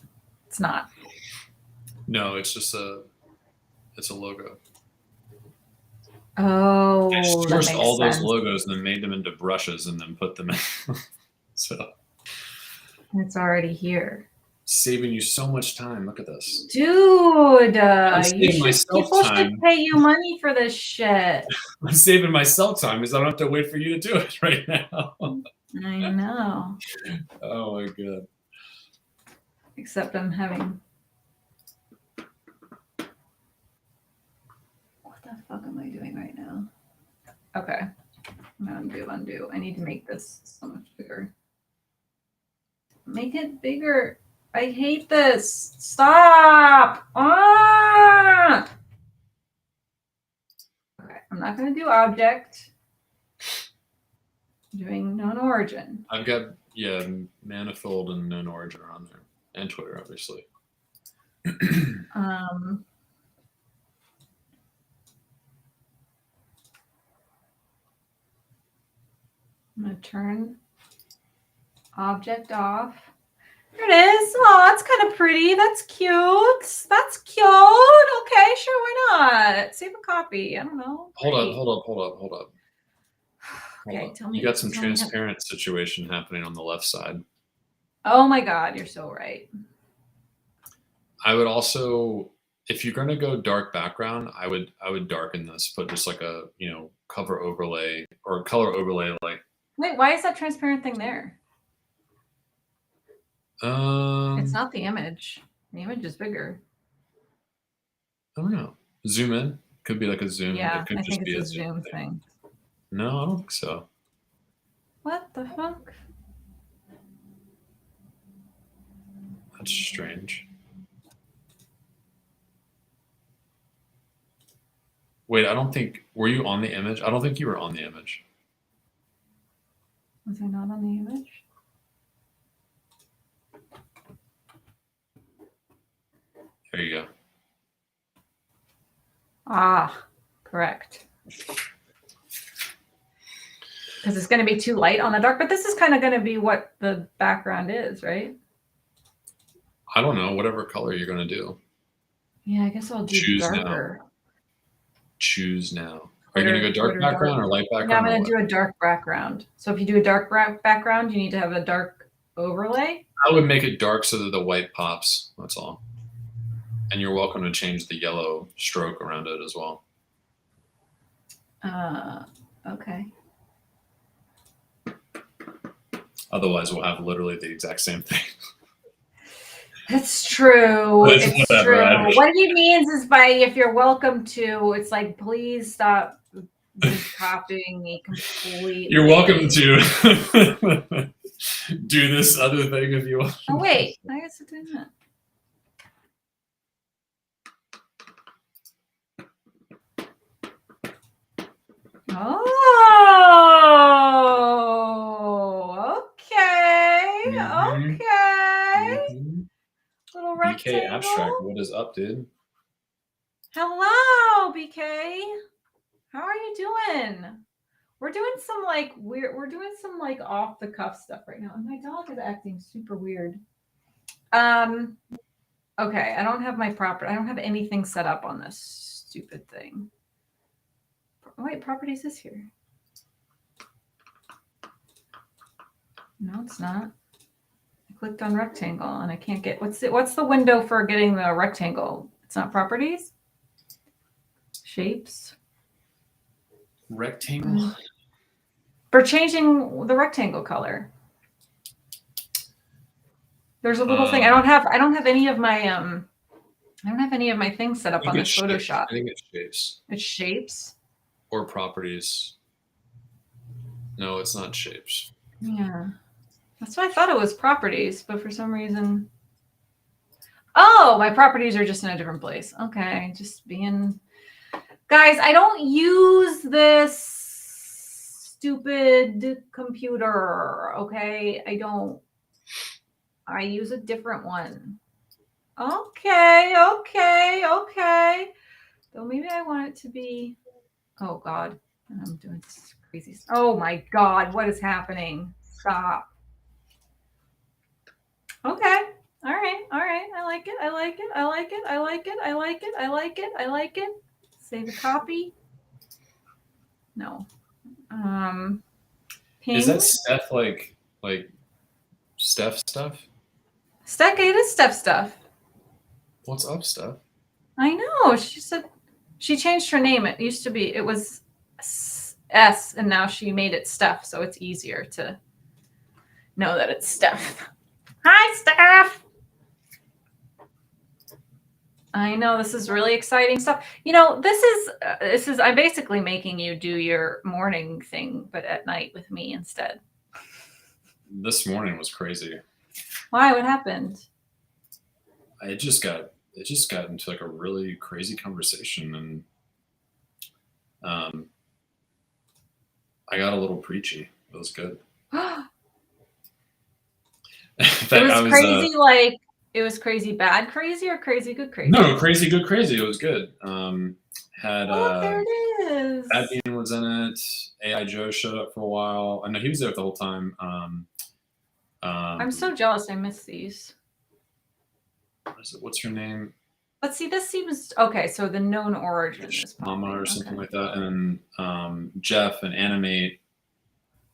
It's not. No, it's just it's a logo. Oh, I sourced all those logos and then made them into brushes and then put them in. So it's already here. Saving you so much time. Look at this. Dude, people should pay you money for this shit. I'm saving myself time because I don't have to wait for you to do it right now. I know. Oh my God. Except I'm having. What the fuck am I doing right now? Okay. Undo. I need to make this so much bigger. Make it bigger. I hate this. Stop. Ah! Okay. I'm not going to do object. I'm doing known origin. I've got, Manifold and known origin are on there. And Twitter, obviously. I'm going to turn Object off. There it is. Oh, that's kind of pretty. That's cute. That's cute. Okay, sure, why not? Save a copy. I don't know. Hold Great. up. Okay, tell me. You got some tell me how- transparent situation happening on the left side. Oh my God, you're so right. I would also, if you're going to go dark background, I would darken this, put just like a, cover overlay or color overlay. Like, Wait, why is that transparent thing there? It's not the image. The image is bigger. I don't know. Zoom in could be like a zoom. Yeah, It could I just think be it's a zoom thing. thing. No, I don't think so. What the fuck? That's strange. Wait, I don't think, were you on the image? I don't think you were on the image. Was I not on the image? There you go. Ah, correct. Because it's going to be too light on the dark, but this is kind of going to be what the background is, right? I don't know, whatever color you're going to do. Yeah, I guess I'll do Choose darker. Choose now. Are you going to go dark background or light background? Yeah, I'm going to do a dark background. So if you do a dark background, you need to have a dark overlay. I would make it dark so that the white pops. That's all. And you're welcome to change the yellow stroke around it as well. Okay. Otherwise, we'll have literally the exact same thing. That's true. It's It's whatever, true. What he means is by if you're welcome to, it's like, please stop just copying me completely. You're welcome to do this other thing if you want. Oh, wait. I guess it's doing that. Oh, okay. Mhm. Okay. Mhm. Little BK rectangle. Abstract, what is up, dude? Hello, BK. How are you doing? We're doing some like weird, we're doing some like off the cuff stuff right now. And my dog is acting super weird. Okay, I don't have my property. I don't have anything set up on this stupid thing. Wait, properties is here. No, it's not. I clicked on rectangle and I can't get what's the window for getting the rectangle? It's not properties. Shapes. Rectangle. For changing the rectangle color. There's a little thing. I don't have any of my things set up on this Photoshop. I think it's shapes. It's shapes. Or properties. No, it's not shapes. Yeah. That's what I thought it was properties, but for some reason. Oh, my properties are just in a different place. Okay, just being. Guys, I don't use this stupid computer. Okay, I don't. I use a different one. Okay. So maybe I want it to be. Oh God, I'm doing this crazy. Oh my God, what is happening? Stop. Okay. All right. I like it. Save a copy. No. Ping. Is that Steph like Steph stuff? It is Steph stuff. What's up, Steph? I know. She said she changed her name. It used to be, it was S, and now she made it Steph, so it's easier to know that it's Steph. Hi, Steph. I know this is really exciting stuff. This is I'm basically making you do your morning thing, but at night with me instead. This morning was crazy. Why? What happened? It just got into like a really crazy conversation, and I got a little preachy. It was good. It was crazy bad crazy or crazy good crazy? No, crazy good crazy. It was good. There it is. Bad Bean was in it. AI Joe showed up for a while. I know he was there the whole time. I'm so jealous. I miss these. What's her name? Let's see. This seems okay. So the known origin is Mama or something like that, and Jeff and Animate,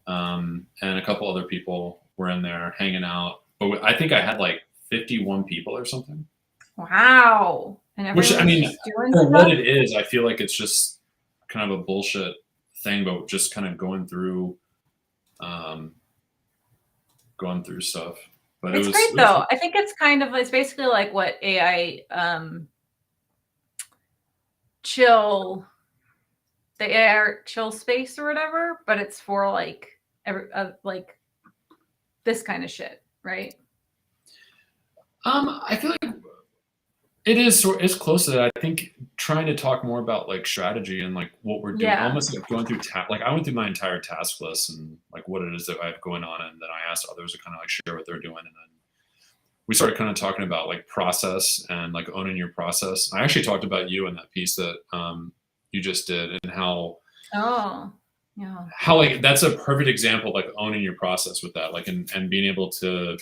and a couple other people were in there hanging out. But I think I had like 51 people or something. Wow. And which, I mean, doing for stuff? what it is, I feel like it's just kind of a bullshit thing, but just kind of going through stuff. But it's great though. I think it's kind of, it's basically like what AI chill, the AI chill space or whatever, but it's for like like this kind of shit, right? I feel like it's close to that. I think trying to talk more about like strategy and like what we're doing, almost like going through like I went through my entire task list and like what it is that I have going on, and then I asked others to kind of like share what they're doing, and then we started kind of talking about like process and like owning your process. I actually talked about you in that piece that you just did, and how how like that's a perfect example of like owning your process with that, like and being able to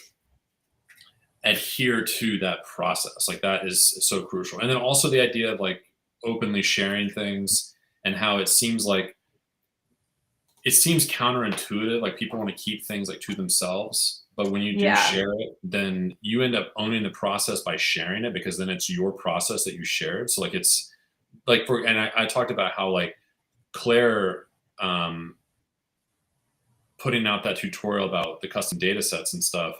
adhere to that process. Like that is so crucial. And then also the idea of like openly sharing things, and how it seems counterintuitive. Like people want to keep things like to themselves, but when you do share it, then you end up owning the process by sharing it, because then it's your process that you shared. So like it's like and I talked about how like Claire putting out that tutorial about the custom data sets and stuff,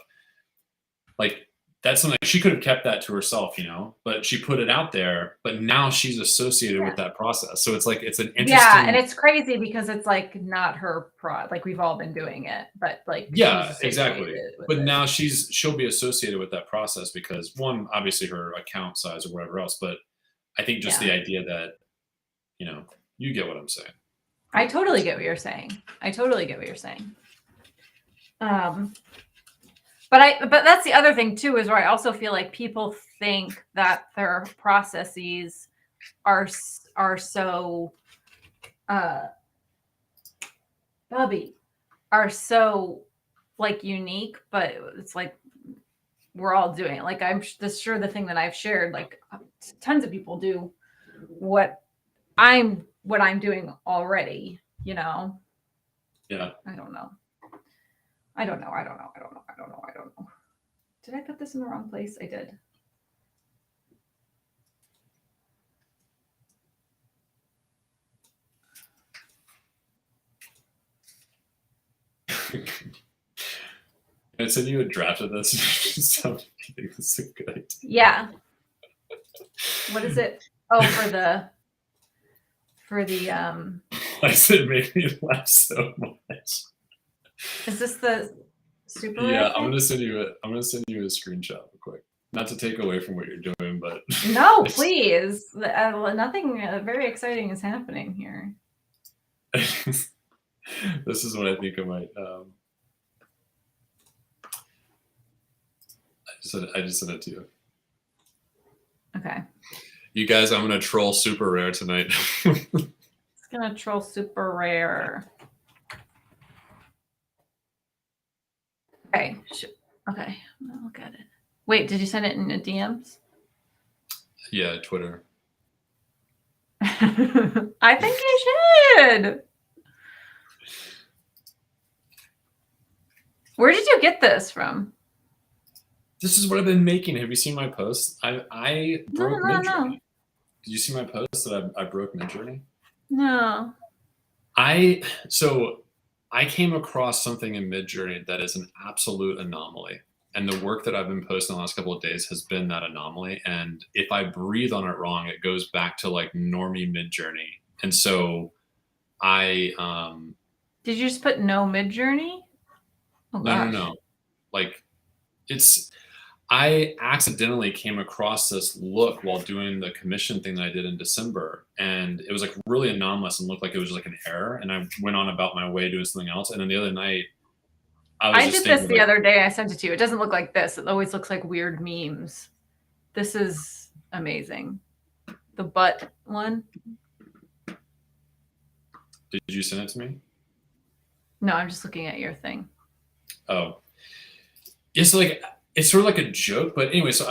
like that's something she could have kept that to herself, you know, but she put it out there, but now she's associated with that process. So it's like, it's an interesting. Yeah. And it's crazy because it's like not her like we've all been doing it, but like, yeah, exactly. But now she'll be associated with that process because one, obviously her account size or whatever else, but I think just the idea that, you know, you get what I'm saying. I totally get what you're saying. But that's the other thing too, is where I also feel like people think that their processes are so are so like unique, but it's like we're all doing it. Like I'm sure the thing that I've shared, like tons of people do what I'm doing already, you know? Yeah. I don't know. Did I put this in the wrong place? I did. I said you had drafted this. So I think this is a good idea. Yeah. What is it? Oh, for the I said make me laugh so much. Is this the super? Yeah, I'm gonna send you a screenshot real quick. Not to take away from what you're doing, but no, please. Nothing very exciting is happening here. This is what I think I might. I just sent it to you. Okay. You guys, I'm gonna troll super rare tonight. It's gonna troll super rare. Okay. Okay. I'll look at it. Wait, did you send it in the DMs? Yeah, Twitter. I think you should. Where did you get this from? This is what I've been making. Have you seen my post? I broke Midjourney. No. Did you see my post that I broke Midjourney? No. I came across something in Midjourney that is an absolute anomaly. And the work that I've been posting the last couple of days has been that anomaly. And if I breathe on it wrong, it goes back to like normie Midjourney. And so I Did you just put no Midjourney? Oh, no. Like I accidentally came across this look while doing the commission thing that I did in December, and it was like really anomalous and looked like it was like an error. And I went on about my way doing something else. And then the other night, I did this the other day. I sent it to you. It doesn't look like this. It always looks like weird memes. This is amazing. The butt one. Did you send it to me? No, I'm just looking at your thing. Oh, it's like it's sort of like a joke, but anyway, so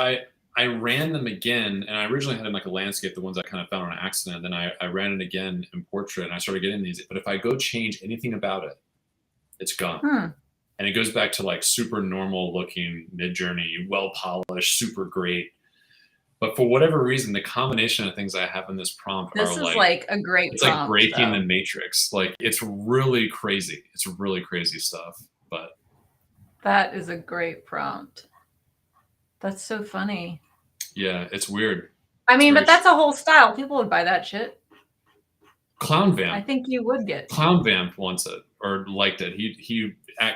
I ran them again, and I originally had them like a landscape, the ones I kind of found on accident. Then I ran it again in portrait, and I started getting these. But if I go change anything about it, it's gone. And it goes back to like super normal looking Midjourney, well polished, super great. But for whatever reason, the combination of things I have in this prompt This are is like a great it's prompt, like breaking though. the matrix. Like it's really crazy. It's really crazy stuff. But that is a great prompt. That's so funny. Yeah, it's weird. I mean, but that's a whole style. People would buy that shit. Clown Vamp. I think you would get. Clown Vamp wants it or liked it.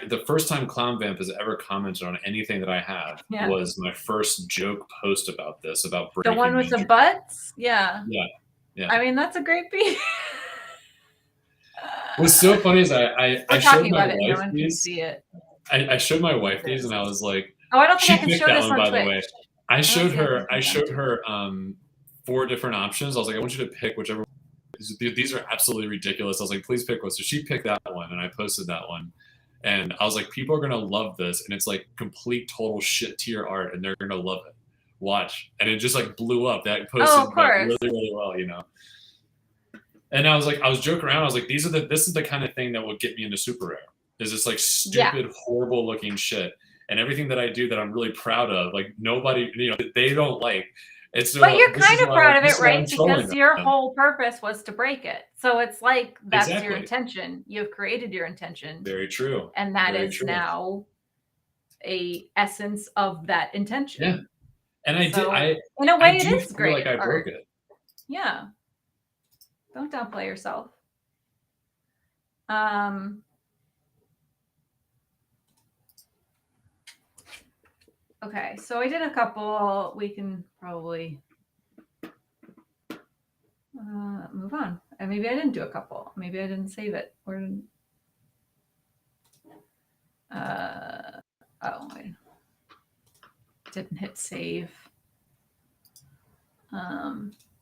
The first time Clown Vamp has ever commented on anything that I have was my first joke post about this, about breaking the one with the butts. Yeah. I mean, that's a great piece. What's so funny is I showed my wife no one these. Can see it. I showed my wife these, and I was like, "Oh, I don't think I can show this one, on by Twitch." the way. I showed her 4 different options. I was like, I want you to pick whichever. These are absolutely ridiculous. I was like, please pick one. So she picked that one, and I posted that one. And I was like, people are gonna love this, and it's like complete total shit tier art, and they're gonna love it. Watch, and it just like blew up. That posted really, really well, you know. And I was like, I was joking around. I was like, this is the kind of thing that will get me into super rare. Is this like stupid, horrible looking shit, and everything that I do that I'm really proud of, like nobody, you know, they don't like. But you're kind of proud of it, right? Because your whole purpose was to break it. So it's like that's your intention. You've created your intention. Very true. And that is now a essence of that intention. Yeah. And in a way, it is great. Like I broke it. Yeah. Don't downplay yourself. Okay, so I did a couple. We can probably move on. And maybe I didn't do a couple. Maybe I didn't save it. Or I didn't hit save.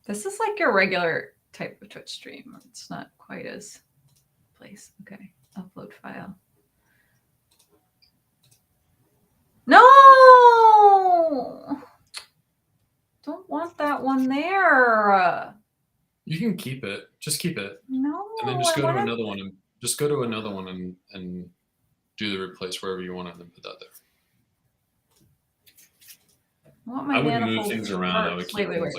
This is like your regular type of Twitch stream. It's not quite as place. Okay, upload file. No, don't want that one there. You can keep it. Just keep it. No, and then just go to another one and just go to another one and do the replace wherever you want, and then put that there. I would move things around. I would keep wait.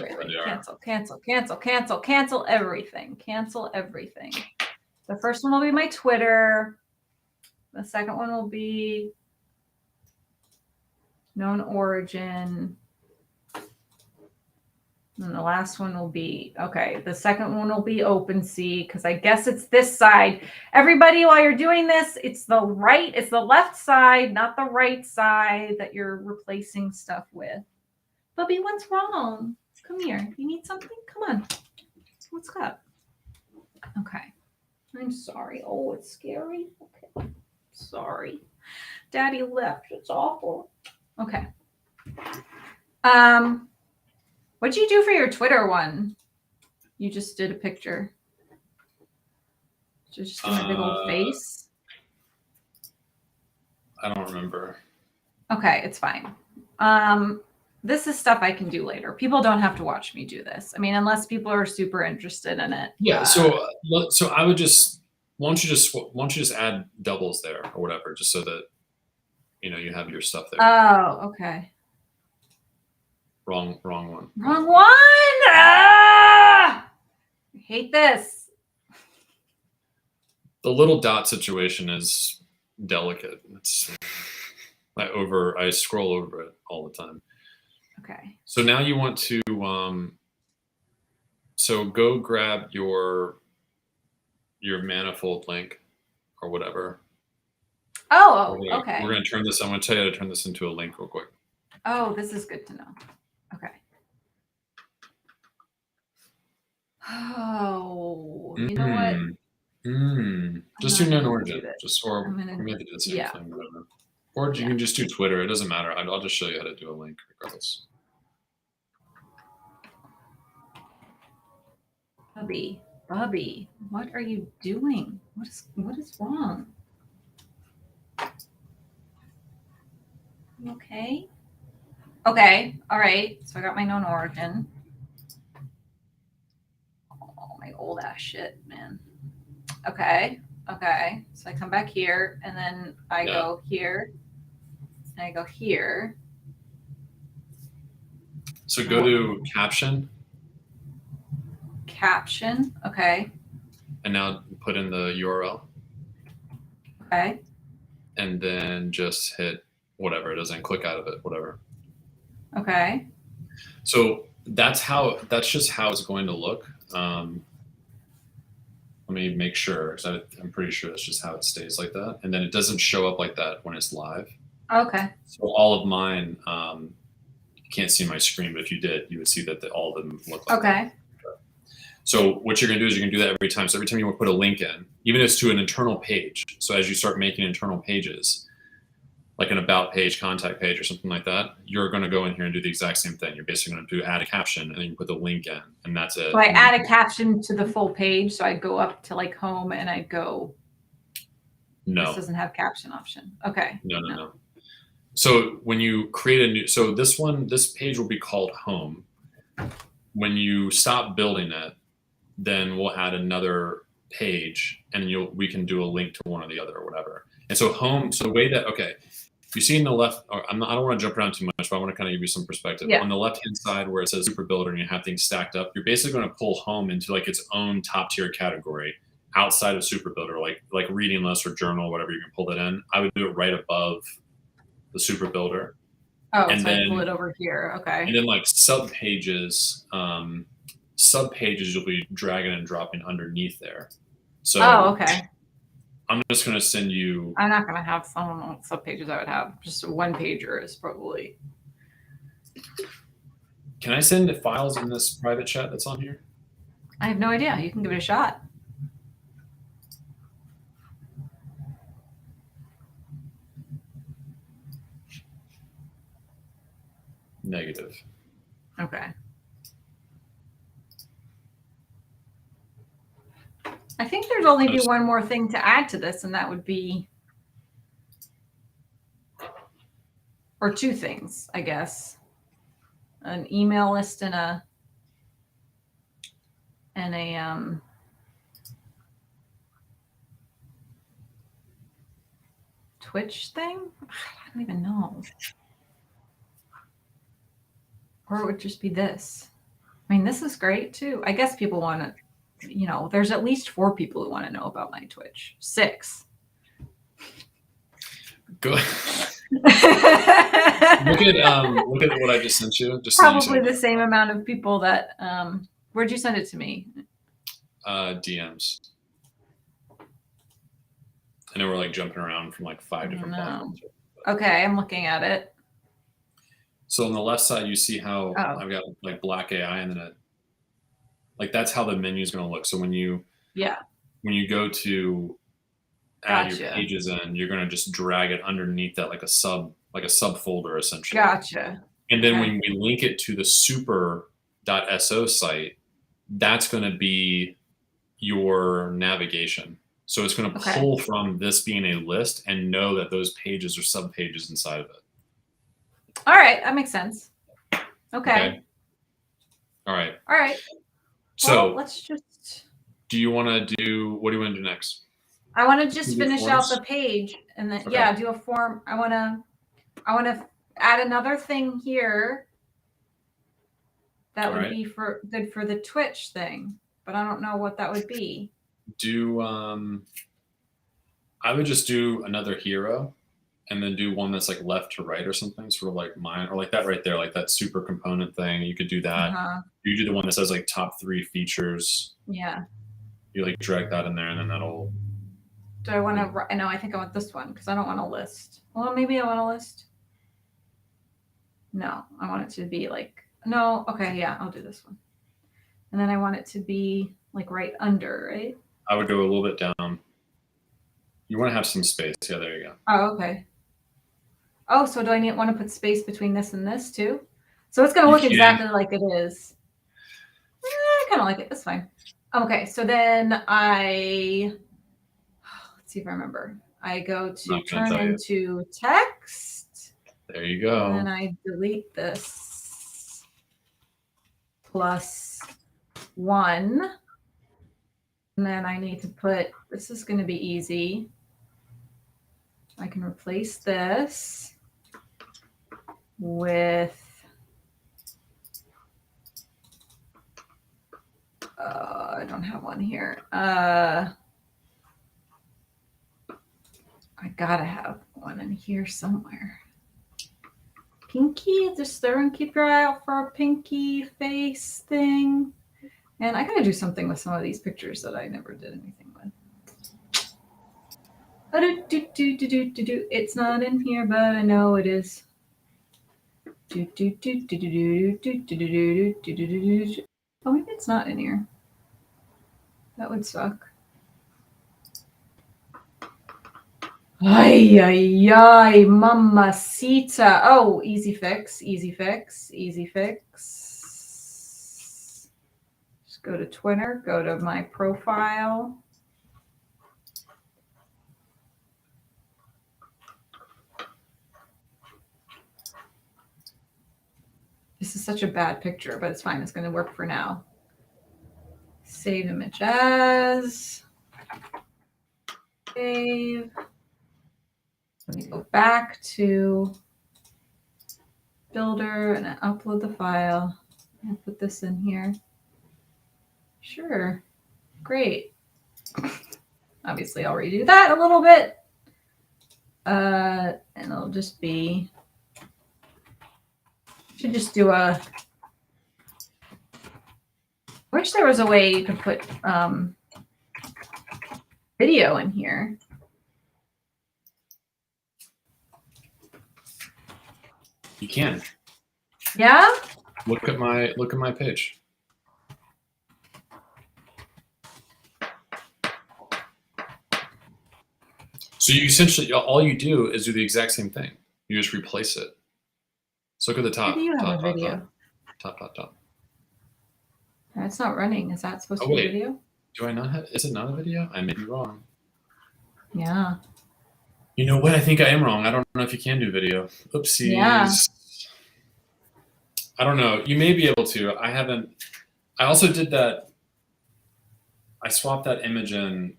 Cancel everything. Cancel everything. The first one will be my Twitter. The second one will be known origin. And the last one will be, okay, the second one will be OpenSea, because I guess it's this side. Everybody, while you're doing this, it's the left side, not the right side that you're replacing stuff with. Bubby, what's wrong? Come here. You need something? Come on. What's up? Okay. I'm sorry. Oh, it's scary. Okay. Sorry. Daddy left. It's awful. Okay. What'd you do for your Twitter one? You just did a picture. Just do my big old face. I don't remember. Okay, it's fine. This is stuff I can do later. People don't have to watch me do this. I mean, unless people are super interested in it. Yeah. So I would just why don't you just add doubles there or whatever, just so that you have your stuff there. Oh, okay. Wrong one. Wrong one. Ah! I hate this. The little dot situation is delicate. I scroll over it all the time. Okay. So now you want to so go grab your manifold link or whatever. Oh, okay. We're going to turn this. I'm going to tell you how to turn this into a link real quick. Oh, this is good to know. Okay. Oh, you know what? Just do known origin. We have to do the same yeah. thing, whatever. Or you can just do Twitter. It doesn't matter. I'll just show you how to do a link regardless. Bubby, what are you doing? What is wrong? Okay. Okay. All right. So I got my known origin. Oh, my old ass shit, man. Okay. Okay. So I come back here and then I go here and I go here. So go to caption. Caption. Okay. And now put in the URL. Okay. And then just hit whatever it is and click out of it, whatever. Okay. So that's just how it's going to look. Let me make sure, because I'm pretty sure that's just how it stays like that. And then it doesn't show up like that when it's live. Okay. So all of mine, you can't see my screen, but if you did, you would see that all of them look like that. So what you're going to do is you're going to do that every time. So every time you want to put a link in, even if it's to an internal page. So as you start making internal pages, like an about page, contact page, or something like that, you're going to go in here and do the exact same thing. You're basically going to add a caption, and then you put the link in, and that's it. So I add a caption to the full page. So I go up to like home, and I go. No. This doesn't have caption option. Okay. No. So when you create a new, so this page will be called home. When you stop building it, then we'll add another page, and we can do a link to one or the other or whatever. And so home, so the way that, okay, you see in the left, I don't want to jump around too much, but I want to kind of give you some perspective. Yeah. On the left-hand side where it says Super Builder and you have things stacked up, you're basically going to pull home into like its own top tier category outside of Super Builder, like reading list or journal, whatever you can pull that in. I would do it right above the Super Builder. Oh, and so then, I pull it over here. Okay. And then like sub pages you'll be dragging and dropping underneath there. So okay. I'm just going to send you. I'm not going to have some sub pages. I would have just a one pager is probably. Can I send the files in this private chat that's on here? I have no idea. You can give it a shot. Negative. Okay. I think there's only be one more thing to add to this, and that would be, or two things, I guess. An email list and a Twitch thing? I don't even know. Or it would just be this. I mean, this is great too. I guess people want to, there's at least 4 people who want to know about my Twitch. 6. Go. Look at what I just sent you. Just probably the same amount of people that. Where'd you send it to me? DMs. I know we're like jumping around from like 5 different platforms. Okay, I'm looking at it. So on the left side, you see how I've got like black AI, and then like that's how the menu is going to look. So when you go to add your pages in, you're going to just drag it underneath that like a subfolder essentially. Gotcha. And then when we link it to the super.so site, that's going to be your navigation. So it's going to pull from this being a list and know that those pages are sub pages inside of it. All right, that makes sense. Okay. All right. So let's just. Do you want to do? What do you want to do next? I want to just finish out the page and then do a form. I want to add another thing here. That would be good for the Twitch thing, but I don't know what that would be. I would just do another hero. And then do one that's like left to right or something, sort of like mine, or like that right there, like that super component thing. You could do that. You do the one that says like top 3 features. Yeah. You like drag that in there, and then that'll. Do I want to? No, I think I want this one because I don't want a list. Well, maybe I want a list. No, I want it to be like no. Okay, yeah, I'll do this one. And then I want it to be like right under, right? I would go a little bit down. You want to have some space. Yeah, there you go. Oh, okay. Oh, so do I want to put space between this and this too? So it's going to look exactly like it is. I kind of like it. That's fine. Okay, so then let's see if I remember. I go to turn into text. There you go. And then I delete this +1. And then I need to put, this is going to be easy. I can replace this with, I don't have one here. I gotta have one in here somewhere. Pinky, just there, and keep your eye out for a pinky face thing. And I gotta do something with some of these pictures that I never did anything with. It's not in here, but I know it is. Oh, maybe it's not in here. That would suck. Ay, ay, ay, mamacita. Oh, easy fix, easy fix, easy fix. Just go to Twitter, go to my profile. This is such a bad picture, but it's fine. It's going to work for now. Save image as. Save. Let me go back to Builder and I upload the file. I'll put this in here. Sure. Great. Obviously, I'll redo that a little bit. And it'll just be, should just do a, I wish there was a way you could put video in here. You can. Yeah? Look at my page. So you essentially, all you do is do the exact same thing. You just replace it. So look at the top. Maybe you have top, a video. Top. It's not running. Is that supposed to wait. be a video? Do I not have, is it not a video? I may be wrong. Yeah. You know what? I think I am wrong. I don't know if you can do video. Oopsies. Yeah. I don't know. You may be able to. I haven't. I also did that. I swapped that image in.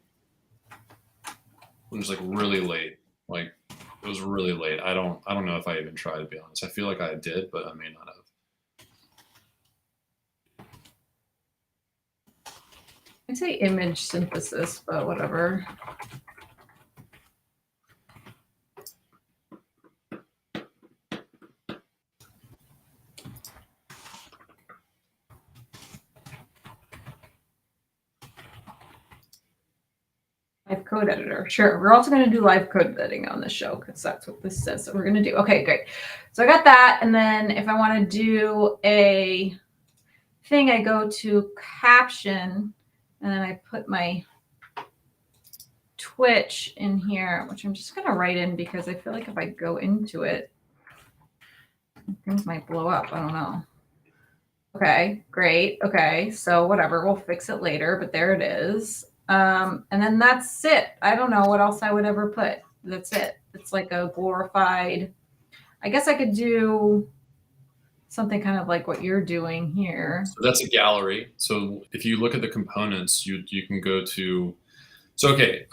It was like really late. Like it was really late. I don't know if I even tried, to be honest. I feel like I did, but I may not have. I say image synthesis, but whatever. Live code editor. Sure. We're also going to do live code editing on this show because that's what this says that we're going to do. Okay, great. So I got that. And then if I want to do a thing, I go to caption and then I put my Twitch in here, which I'm just going to write in because I feel like if I go into it, things might blow up. I don't know. Okay, great. Okay, so whatever. We'll fix it later, but there it is. And then that's it. I don't know what else I would ever put. That's it. It's like a glorified, I guess I could do something kind of like what you're doing here. So that's a gallery. So if you look at the components, you can go to, so okay.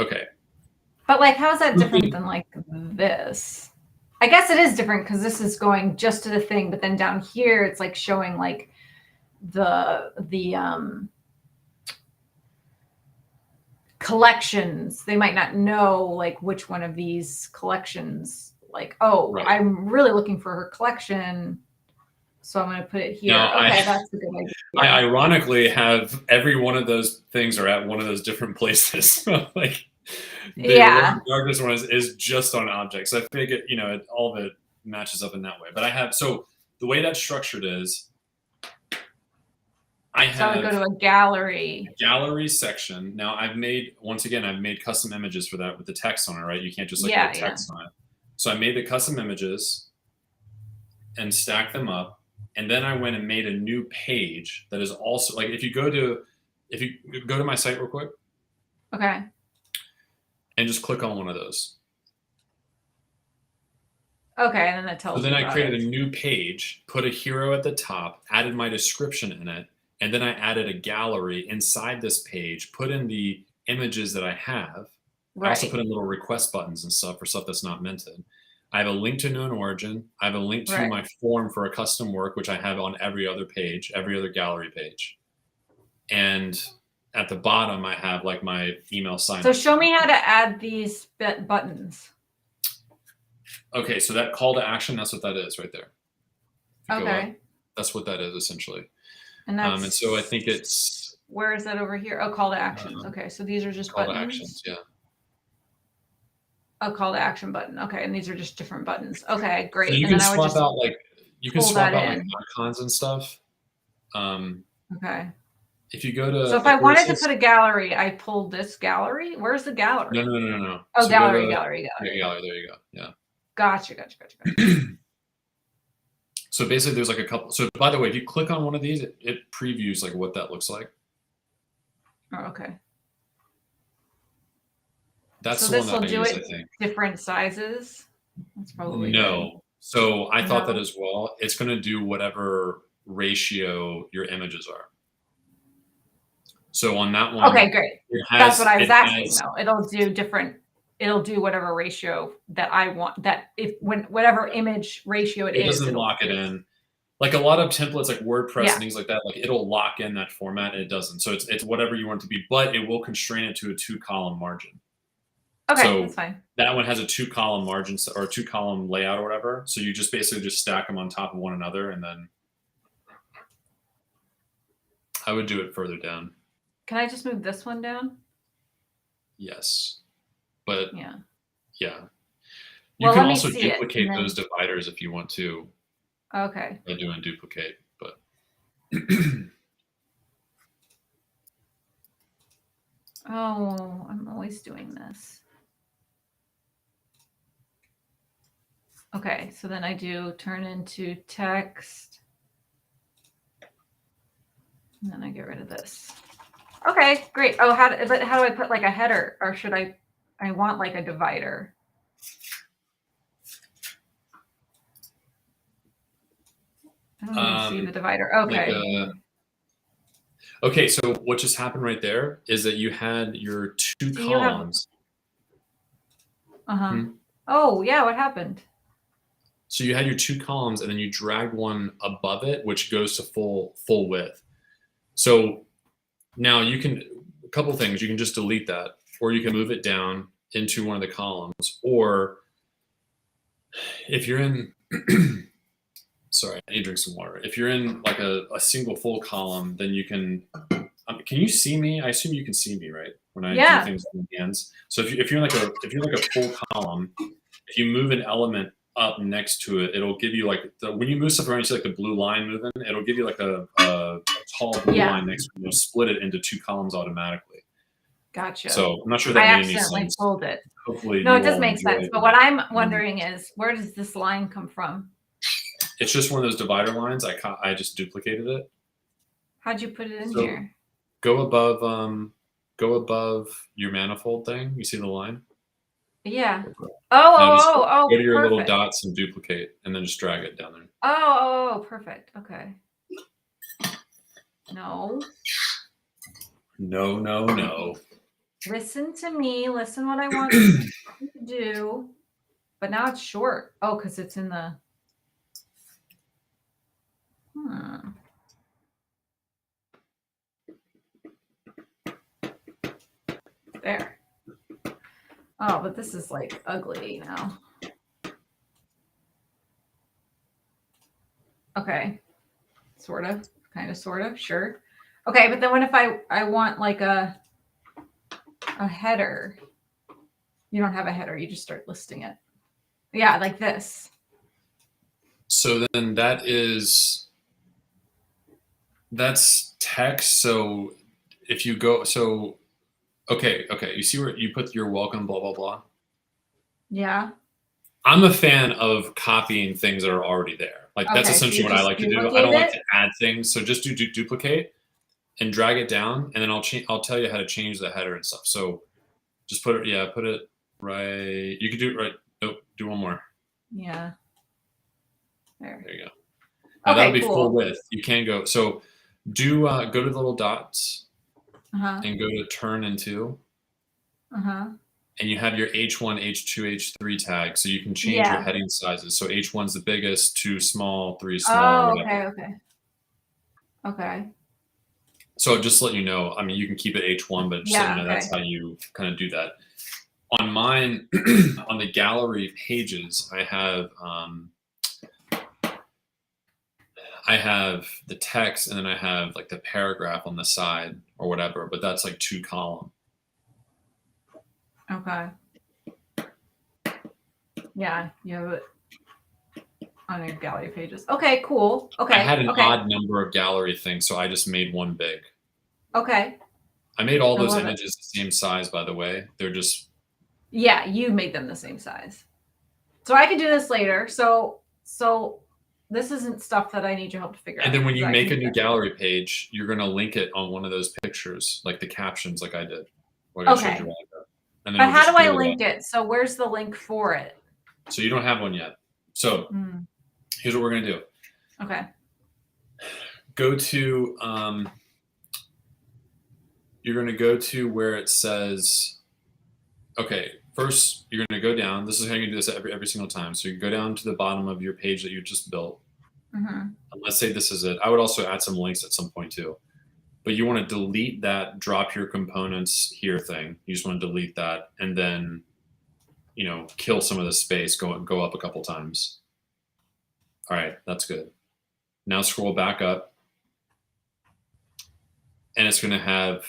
But like, how is that different than like this? I guess it is different because this is going just to the thing, but then down here, it's like showing like the collections. They might not know like which one of these collections, like, oh, right. I'm really looking for her collection, so I'm going to put it here. No, okay, that's a good idea. I ironically have every one of those things are at one of those different places. Like the darkest one is just on objects. I think it, all of it matches up in that way. But I have, so the way that's structured is I have go to a gallery section. Now I've made custom images for that with the text on it, right? You can't just put text on it. So I made the custom images and stacked them up. And then I went and made a new page that is also like, if you go to my site real quick. Okay. And just click on one of those. Okay, and then it So tells then you I about created it. a new page, put a hero at the top, added my description in it, and then I added a gallery inside this page, put in the images that I have. I also put Right, in little request buttons and stuff for stuff that's not minted. I have a link to known origin. I have a link to right. my form for a custom work, which I have on every other page, every other gallery page. And at the bottom, I have like my email sign. So show me how to add these buttons. Okay, so that call to action, that's what that is right there. Okay. That's what that is essentially. And that's and so I think it's where is that over here? Oh, call to actions. Okay, so these are just call buttons. to actions, yeah. A call to action button. Okay, and these are just different buttons. Okay, great. So you and can then I would swap just out like like in. icons and stuff. Okay. If you go to So if I wanted to put a gallery, I pulled this gallery. Where's the gallery? No. Oh, So gallery. yeah, gallery. There you go. Yeah. Gotcha. So basically, there's like a couple. So by the way, if you click on one of these, it previews like what that looks like. Oh, okay. That's So the one this that will I do use, it I think. different sizes. That's probably No. So I thought that No. as well. It's going to do whatever ratio your images are. So on that one, Okay, great. That's what I was asking though. It'll do whatever ratio that I want. That whatever image ratio it is. It doesn't lock it in. Like a lot of templates, like WordPress Yeah. and things like that, like it'll lock in that format, and it doesn't. So it's whatever you want it to be, but it will constrain it to a 2-column margin. Okay, So that's fine. that one has a 2-column margin or a 2-column layout or whatever. So you just basically just stack them on top of one another, and then I would do it further down. Can I just move this one down? Yes, but Yeah. You Well, can let me also see it, duplicate and then- those dividers if you want to. Okay. By doing duplicate, but Oh, I'm always doing this. Okay, so then I do turn into text. And then I get rid of this. Okay, great. Oh, how do I put like a header, or should I want like a divider? I don't even see the divider. Okay. Okay, so what just happened right there is that you had your two So you have- columns. Uh-huh. Oh, yeah, what happened? So you had your 2 columns, and then you dragged one above it, which goes to full width. So now you can, a couple things, you can just delete that, or you can move it down into one of the columns, or if you're in, sorry, I need to drink some water. If you're in like a single full column, then you can you see me? I assume you can see me, right? When I do things with my hands. So if you're like a full column, if you move an element up next to it, it'll give you like when you move stuff around, you see like the blue line moving. It'll give you like a tall blue line next to it. It'll split it into 2 columns automatically. Gotcha. So I'm not sure that made any accidentally sense. pulled it. Hopefully, No, you it does all make enjoy sense. it. But what I'm wondering is, where does this line come from? It's just one of those divider lines. I just duplicated it. How'd you put it in So- here? Go above your manifold thing. You see the line? Yeah. Now just Oh, go to your little perfect. dots and duplicate, and then just drag it down there. Oh, perfect. Okay. No. No. Listen to me. Listen what I want you to do. But now it's short. Oh, because it's in the. There. Oh, but this is like ugly now. Okay. Sort of. Kind of, sort of. Sure. Okay, but then what if I want like a header? You don't have a header. You just start listing it. Yeah, like this. So then that's text. So if you go, okay. You see where you put your welcome, blah, blah, blah. Yeah. I'm a fan of copying things that are already there. Like that's Okay, so essentially you what I just like to do. I duplicate don't like it? to add things. So just do duplicate and drag it down, and then I'll tell you how to change the header and stuff. So just put it right. You can do it right. Nope, do one more. Yeah. There. There you go. Now that'll be cool. full width. You can go. So do go to the little dots and go to turn into. And you have your H1, H2, H3 tag, so you can change your heading sizes. So H1's the biggest, 2 small, 3 small. Oh, okay. So just to let you know, I mean, you can keep it H1, but just so you know, that's how you kind of do that. On mine, on the gallery pages, I have the text, and then I have like the paragraph on the side or whatever, but that's like 2 column. Okay. Yeah, you have it on your gallery pages. Okay, cool. Okay. I had an odd number of gallery things, so I just made one big. Okay. I made all those images the same size, by the way. They're just... Yeah, you made them the same size. So I can do this later. So this isn't stuff that I need your help to figure out. And then when you make a new gallery page, you're going to link it on one of those pictures, like the captions like I did. Like I showed you a while ago. And then but how do I link it? So where's the link for it? So you don't have one yet. So here's what we're going to do. Okay. Go to, you're going to go to where it says, okay, first you're going to go down. This is how you do this every single time. So you go down to the bottom of your page that you just built. And let's say this is it. I would also add some links at some point too. But you want to delete that drop your components here thing. You just want to delete that and then, you know, kill some of the space, go up a couple times. All right, that's good. Now scroll back up. And it's going to have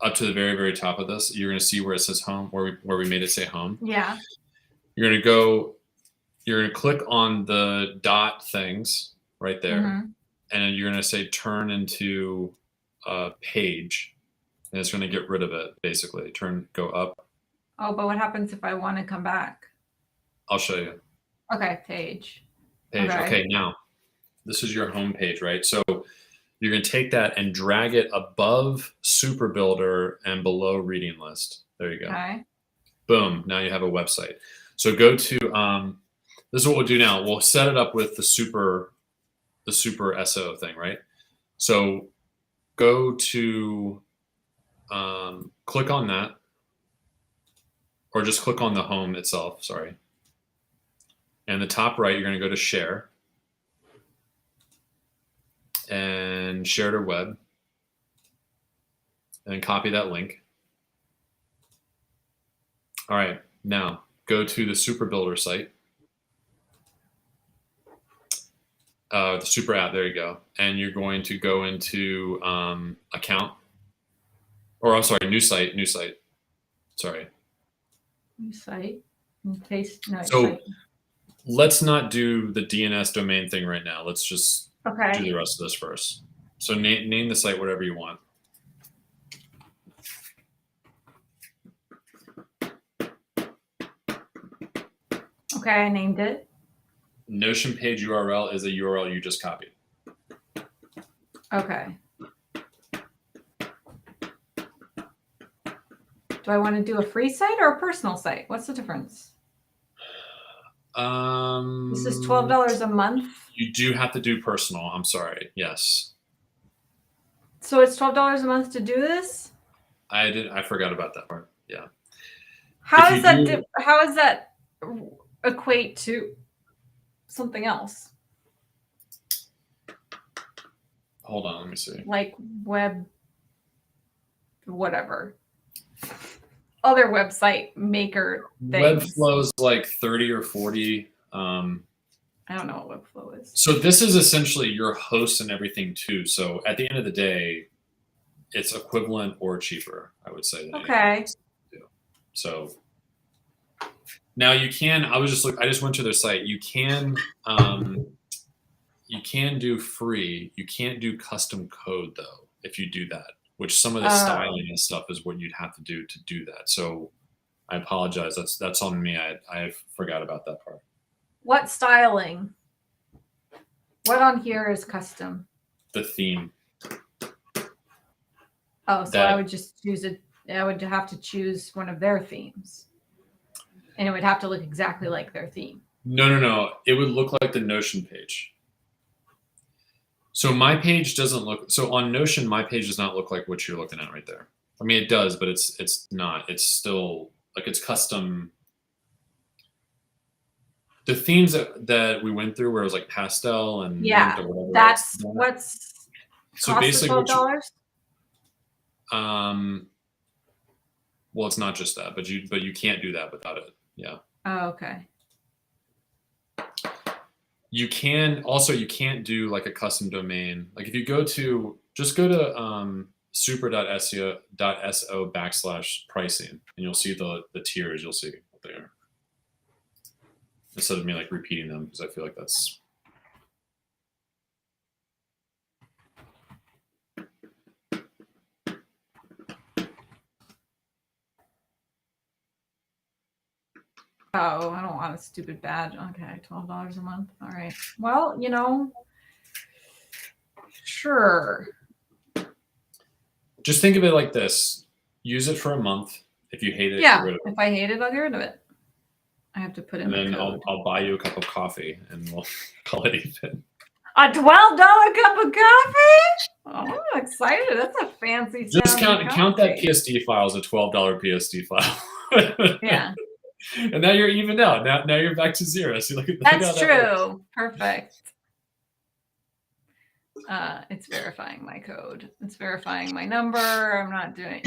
up to the very, very top of this. You're going to see where it says home, where we made it say home. Yeah. You're going to click on the dot things right there. And you're going to say turn into a page, and it's going to get rid of it, basically. Go up. Oh, but what happens if I want to come back? I'll show you. Okay, page. Okay, now, this is your home page, right? So you're going to take that and drag it above Super Builder and below Reading List. There you go. Okay. Boom, now you have a website. So go to, this is what we'll do now. We'll set it up with the Super SO thing, right? So go to, click on that, or just click on the home itself, sorry. And the top right, you're going to go to share and share to web, and then copy that link. All right, now go to the Super Builder site. The super app, there you go. And you're going to go into account, or I'm sorry, new site. Sorry. New site. Paste. No, so site. Let's not do the DNS domain thing right now. Let's just do the rest of this first. So name the site whatever you want. Okay, I named it. Notion page URL is a URL you just copied. Okay. Do I want to do a free site or a personal site? What's the difference? This is $12 a month. You do have to do personal. I'm sorry. Yes. So it's $12 a month to do this? I forgot about that part. Yeah. How does that equate to something else? Hold on, let me see. Like web, whatever. Other website maker things. Webflow is like 30 or 40. I don't know what Webflow is. So this is essentially your host and everything too. So at the end of the day, it's equivalent or cheaper, I would say. Okay. So now you can. I just went to their site. You can do free. You can't do custom code though. If you do that, which some of the styling and stuff is what you'd have to do that. So I apologize. That's on me. I forgot about that part. What styling? What on here is custom? The theme. Oh, so I would just choose it. I would have to choose one of their themes. And it would have to look exactly like their theme. No. It would look like the Notion page. So my page doesn't look. So on Notion, my page does not look like what you're looking at right there. I mean, it does, but it's not. It's still like it's custom. The themes that we went through, where it was like pastel and mint or whatever. That's what's so cost basically $12. Well, it's not just that, but you can't do that without it. Yeah. Oh, okay. You can't do like a custom domain. Like if you go to super.so/pricing, and you'll see the tiers. You'll see what they are, instead of me like repeating them, because I feel like that's. Oh, I don't want a stupid badge. Okay, $12 a month. All right. Well, you know, sure. Just think of it like this: use it for a month. If you hate it, Yeah. get rid of it. If I hate it, I'll get rid of it. I have to put in And then the code. I'll buy you a cup of coffee, and we'll call it even. A $12 cup of coffee? Oh, I'm excited. That's a fancy. Just sounding count that coffee. PSD file as a $12 PSD file. Yeah. And now you're even out. Now you're back to zero. So look at That's how that true. Perfect. It's verifying my code. It's verifying my number. I'm not doing.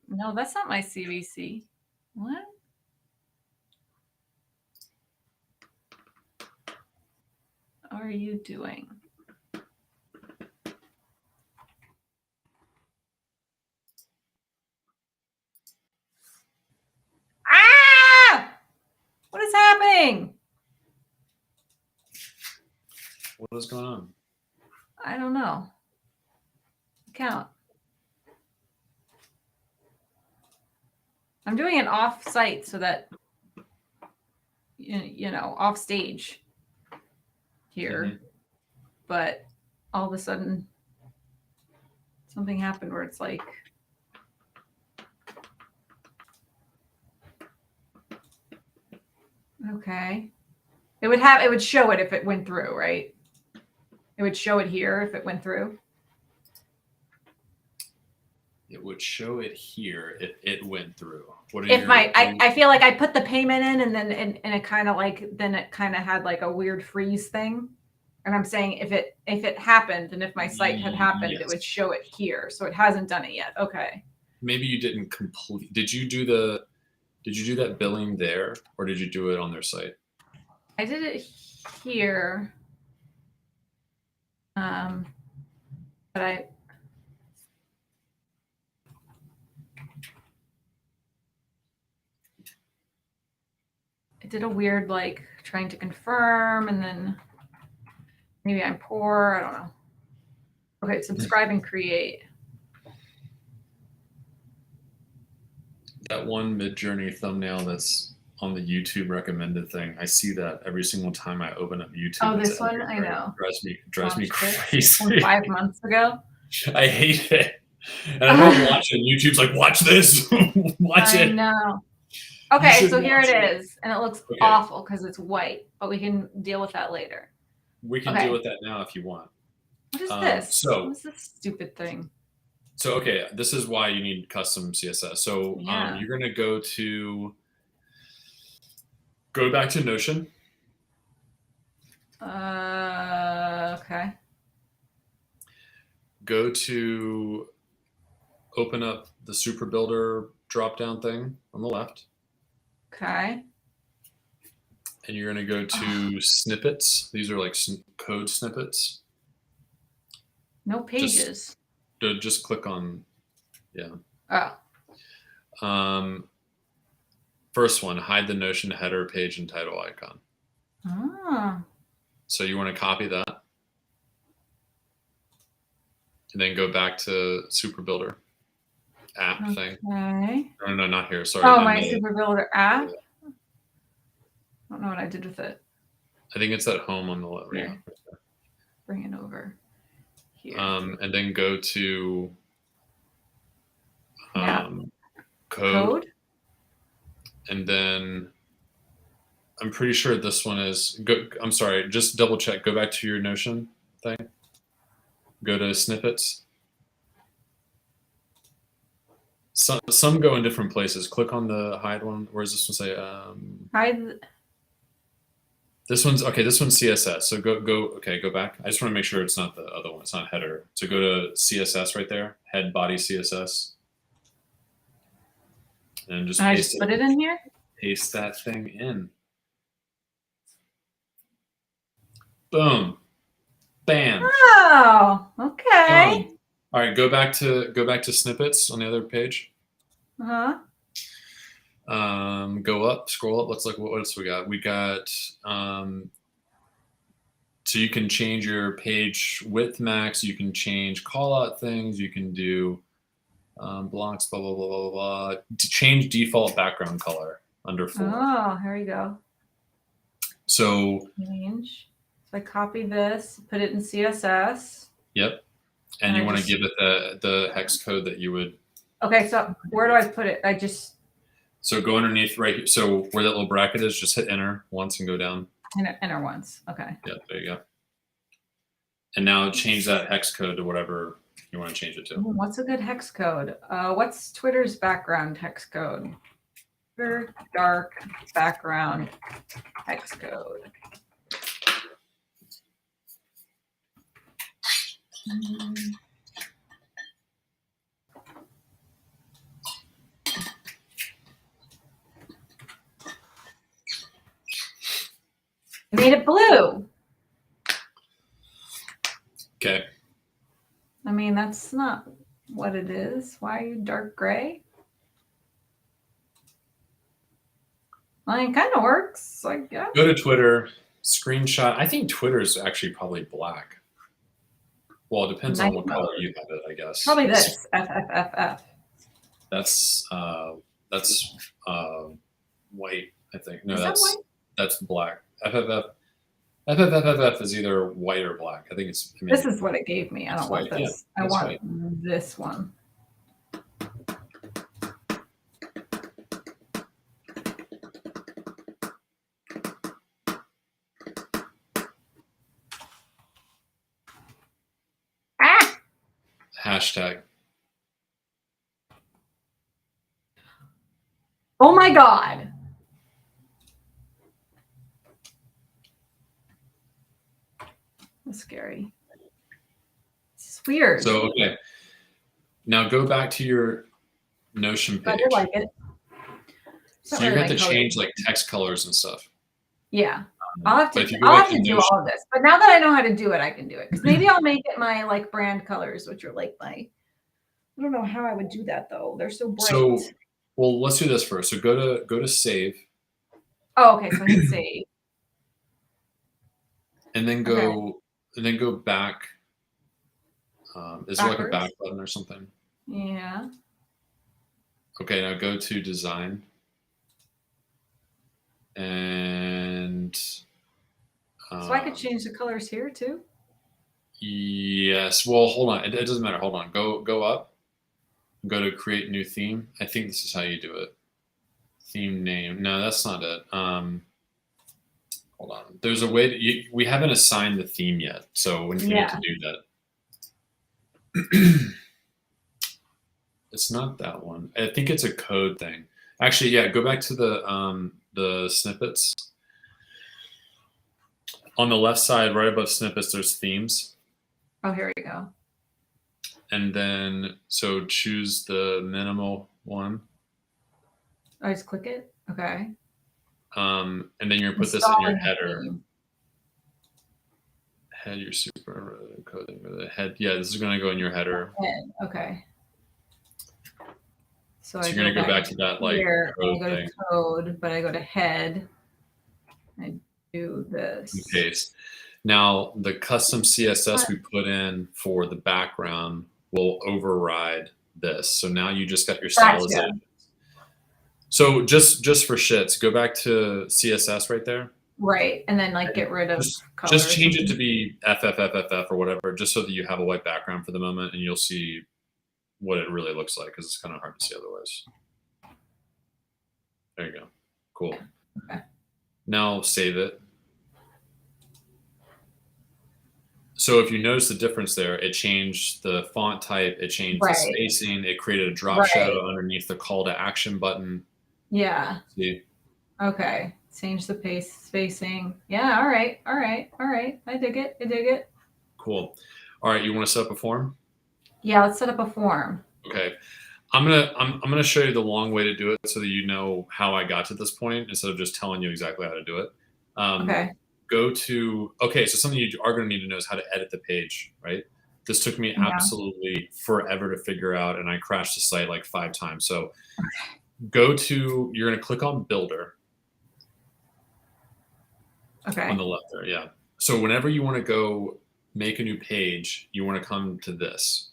No, that's not my CVC. What? Are you doing? Ah! What is happening? What is going on? I don't know. Count. I'm doing it off site so that you know, off stage here. Mhm. But all of a sudden something happened where it's like okay. It would show it if it went through, right? It would show it here if it went through. It would show it here if it went through. What are If your- I feel like I put the payment in and then and it kind of like then it kind of had like a weird freeze thing. And I'm saying if it happened and if my site had happened, it would Yes. show it here. So it hasn't done it yet. Okay. Maybe you didn't complete. Did you do that billing there, or did you do it on their site? I did it here. But I did a weird like trying to confirm and then maybe I'm poor. I don't know. Okay, subscribe and create. That one Midjourney thumbnail that's on the YouTube recommended thing. I see that every single time I open up YouTube. Oh, It's this one? I everywhere. know. It drives me Watched it crazy. from 5 months ago. I hate it. And I don't watch it. YouTube's like, watch this. Watch I it. know. Okay, should so here watch it it. is. And it looks Okay. awful because it's white, but we can deal with that later. We can Okay. deal with that now if you want. What is Um, this? so- What's this stupid thing? So, okay, this is why you need custom CSS. So Yeah. you're going to go back to Notion. Okay. Go to open up the Super Builder drop-down thing on the left. Okay. And you're going to go to snippets. These are like code snippets. No pages. Just click on, Oh. first one, hide the Notion header page and title icon. Ah. So you want to copy that. And then go back to Super Builder app thing. Okay. No, not here. Sorry. Oh, not my me. Super Builder app. I don't know what I did with it. I think it's at home on the left. Yeah. Bring it over here. And then go to Yeah. code, Code. and then I'm pretty sure this one is. I'm sorry. Just double check. Go back to your Notion thing. Go to snippets. Some go in different places. Click on the hide one. Where does this one say? Hide. This one's okay. This one's CSS. So go. Okay, go back. I just want to make sure it's not the other one. It's not header. So go to CSS right there. Head body CSS. And just I paste just put it in here. Paste that thing in. Boom. Bam. Oh, okay. All right, go back to snippets on the other page. Uh-huh. Go up, scroll up. Let's look what else we got. We got so you can change your page width max, you can change call out things, you can do blocks, blah blah blah blah blah. To change default background color under 4. Oh, here we go. So Change. So I copy this, put it in CSS. yep. And you want to give it the hex code that you would. Okay, so where do I put it? So go underneath right here. So where that little bracket is, just hit enter once and go down. Enter once. Okay. Yeah, there you go. And now change that hex code to whatever you want to change it to. Ooh, what's a good hex code? What's Twitter's background hex code? Twitter dark background hex code. I made it blue. Okay. I mean, that's not what it is. Why are you dark gray? Well, it kind of works, I guess. Go to Twitter, screenshot. I think Twitter is actually probably black. Well, it depends on what color you have it, I guess. Probably this FFFF. That's white, I think. No, Is that's black. FFFF is either white or black. I think it's. I mean, this is what it gave me. I don't want white. this. Yeah, I want white. this one. Ah! Hashtag. Oh my God. That's scary. It's weird. So okay. Now go back to your Notion I page. did like it. So you're going to have to change like text colors and stuff. Yeah. I'll have But to, if you go I'll back have to to do Notion- all of this. But now that I know how to do it, I can do it. Because maybe I'll make it my like brand colors, which are like my, I don't know how I would do that though. They're so bright. So, well, let's do this first. So go to save, Oh, okay. So hit save. and then go back. Is there like a back Backwards? button or something? Yeah. Okay, now go to design, and So I could change the colors here too. Yes. Well, hold on. It doesn't matter. Hold on. Go up. Go to create new theme. I think this is how you do it. Theme name. No, that's not it. Hold on. There's a way that we haven't assigned the theme yet, so we need to do that. It's not that one. I think it's a code thing. Actually, yeah. Go back to the snippets. On the left side, right above snippets, there's themes. Oh, here we go. And then, so choose the minimal one. I just click it. Okay. And then you're gonna put this in your header. Head your super coding for the head. Yeah, this is gonna go in your header. Head. Okay. So you're gonna go back to that like here, code I go thing. to code, but I go to head. I do this. And paste. Now the custom CSS we put in for the background will override this. So now you just got your stylization. So just for shits, go back to CSS right there. Right, and then like get rid of colors. Just change it to be FFFFF or whatever, just so that you have a white background for the moment, and you'll see what it really looks like, because it's kind of hard to see otherwise. There you go. Cool. Okay. Now save it. So if you notice the difference there, it changed the font type, it changed the Right. spacing, it created a drop Right. shadow underneath the call to action button. Yeah. See? Okay. Change the pace spacing. Yeah. All right. All right. All right. I dig it. I dig it. Cool. All right, you want to set up a form? Yeah. Let's set up a form. Okay. I'm gonna show you the long way to do it so that you know how I got to this point instead of just telling you exactly how to do it. Okay. So something you are going to need to know is how to edit the page, right? This took me Yeah. absolutely forever to figure out, and I crashed the site like 5 times. So Okay. you're going to click on Builder Okay. on the left there. Yeah. So whenever you want to go make a new page, you want to come to this.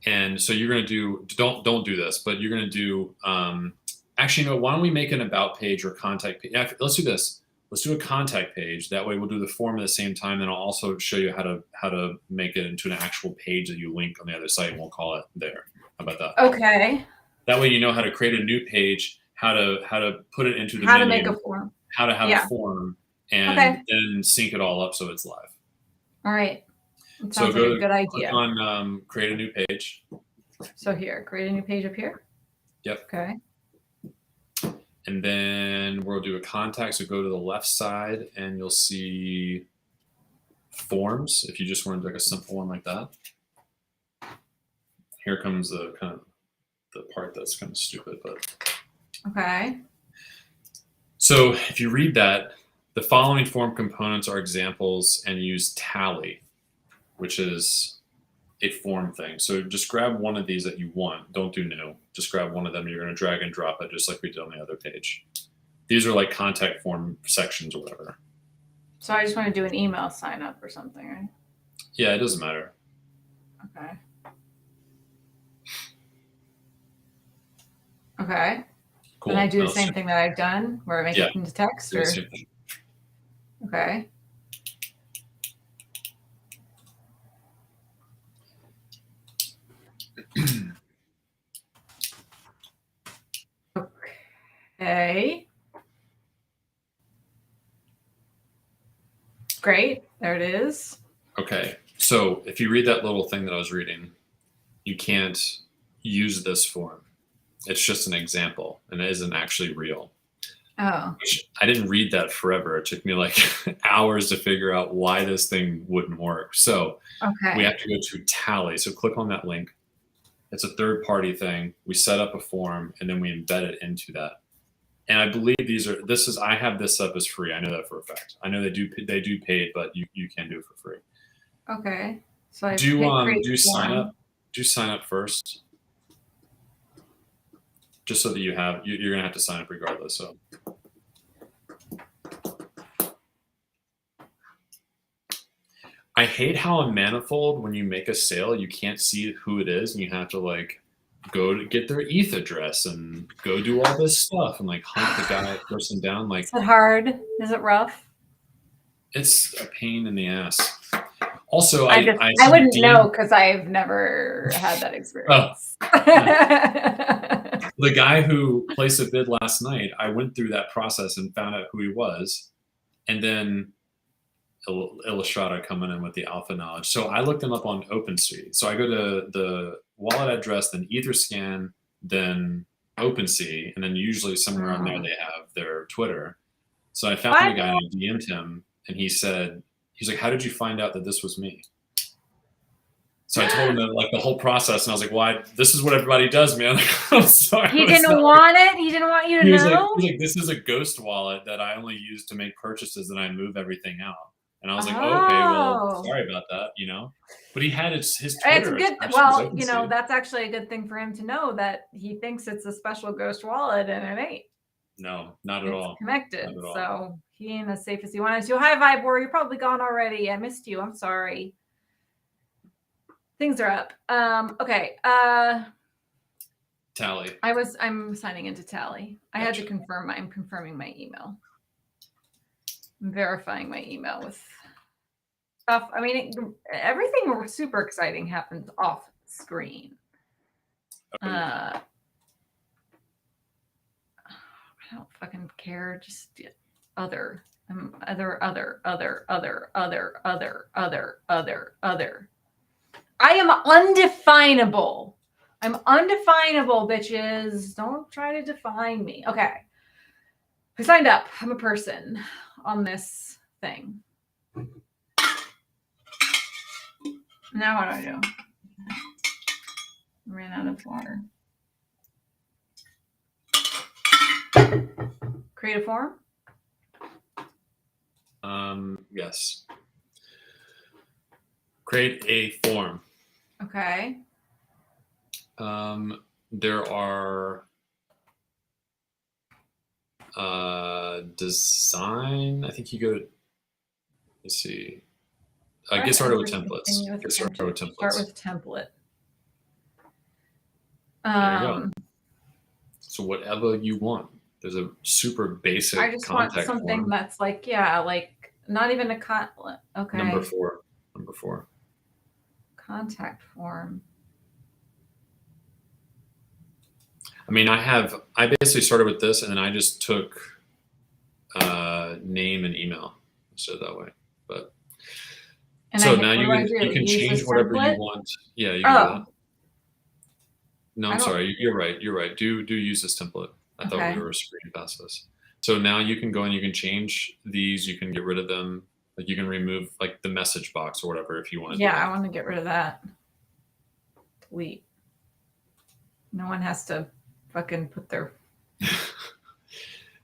And so you're going to do, don't do this, but you're going to do, actually, no, why don't we make an about page or contact page? Yeah, let's do this. Let's do a contact page. That way we'll do the form at the same time. Then I'll also show you how to make it into an actual page that you link on the other site, and we'll call it there. How about that? Okay. That way you know how to create a new page, how to put it into the How menu, to make a form. how to have Yeah. a form, and Okay. then sync it all up so it's live. All right. It So sounds like a good idea. click on create a new page. So here, create a new page up here. Yep. Okay. And then we'll do a contact. So go to the left side and you'll see forms. If you just wanted like a simple one like that. Here comes the kind of the part that's kind of stupid, but. Okay. So if you read that, the following form components are examples and use tally, which is a form thing. So just grab one of these that you want. Don't do new. Just grab one of them. You're going to drag and drop it just like we did on the other page. These are like contact form sections or whatever. So I just want to do an email sign up or something, right? Yeah, it doesn't matter. Okay. Okay. Cool. And I do the same thing that I've done where I make Yeah. it into text Do or the same thing. okay. Okay. Great. There it is. Okay. So if you read that little thing that I was reading, you can't use this form. It's just an example and it isn't actually real. Oh. I didn't read that forever. It took me like hours to figure out why this thing wouldn't work. So Okay. we have to go to Tally. So click on that link. It's a third-party thing. We set up a form and then we embed it into that. And I believe I have this up as free. I know that for a fact. I know they do paid, but you can do it for free. Okay. So I Do sign up. Do sign up first. Just so that you're gonna have to sign up regardless. So I hate how on Manifold when you make a sale, you can't see who it is, and you have to like go to get their ETH address and go do all this stuff and like hunt the person down. Like, is it hard? Is it rough? it's a pain in the ass. Also, I wouldn't know because I've never had that experience. The guy who placed a bid last night, I went through that process and found out who he was, and then Illustrata coming in with the alpha knowledge. So I looked him up on OpenSea. So I go to the wallet address, then Etherscan, then OpenSea, and then usually somewhere on there they have their Twitter. So I found the guy and DM'd him, and he's like, "How did you find out that this was me?" So I told him that, like the whole process, and I was like, "Why? This is what everybody does, man." Like, I'm sorry. He didn't want it. He didn't want you to know. Like, "This is a ghost wallet that I only use to make purchases, and I move everything out." And I was like, "Oh, okay, well, sorry about that," you know. But he had his Twitter. It's good. Well, you know, that's actually a good thing for him to know that he thinks it's a special ghost wallet, and it ain't. No, not at all. Connected, so he ain't as safe as he wanted to. Hi, Vibor, you're probably gone already. I missed you. I'm sorry. Things are up. Okay. Tally. I'm signing into Tally. I had to confirm. I'm confirming my email. I'm verifying my email with stuff. I mean, everything super exciting happens off screen. I don't fucking care. Just other. Other. I am undefinable. I'm undefinable, bitches. Don't try to define me. Okay. I signed up. I'm a person on this thing. Now what do I do? I ran out of water. Create a form? Yes. Create a form. Okay. There are design. I think you go to, let's see. Get started with templates. Get started with templates. Start with template. There you go. So whatever you want. There's a super basic I just want contact something form. that's like, yeah, like not even a okay. Number four. Contact form. I mean, I basically started with this, and then I just took name and email instead of that way. But and so now you can change whatever you want. Yeah, you can do that. No, I'm sorry. You're right. You're right. Do use this template. I thought we were screening past this. So now you can go and you can change these. You can get rid of them. Like you can remove like the message box or whatever if you want to. Yeah, I want to get rid of that. Delete. No one has to fucking put their.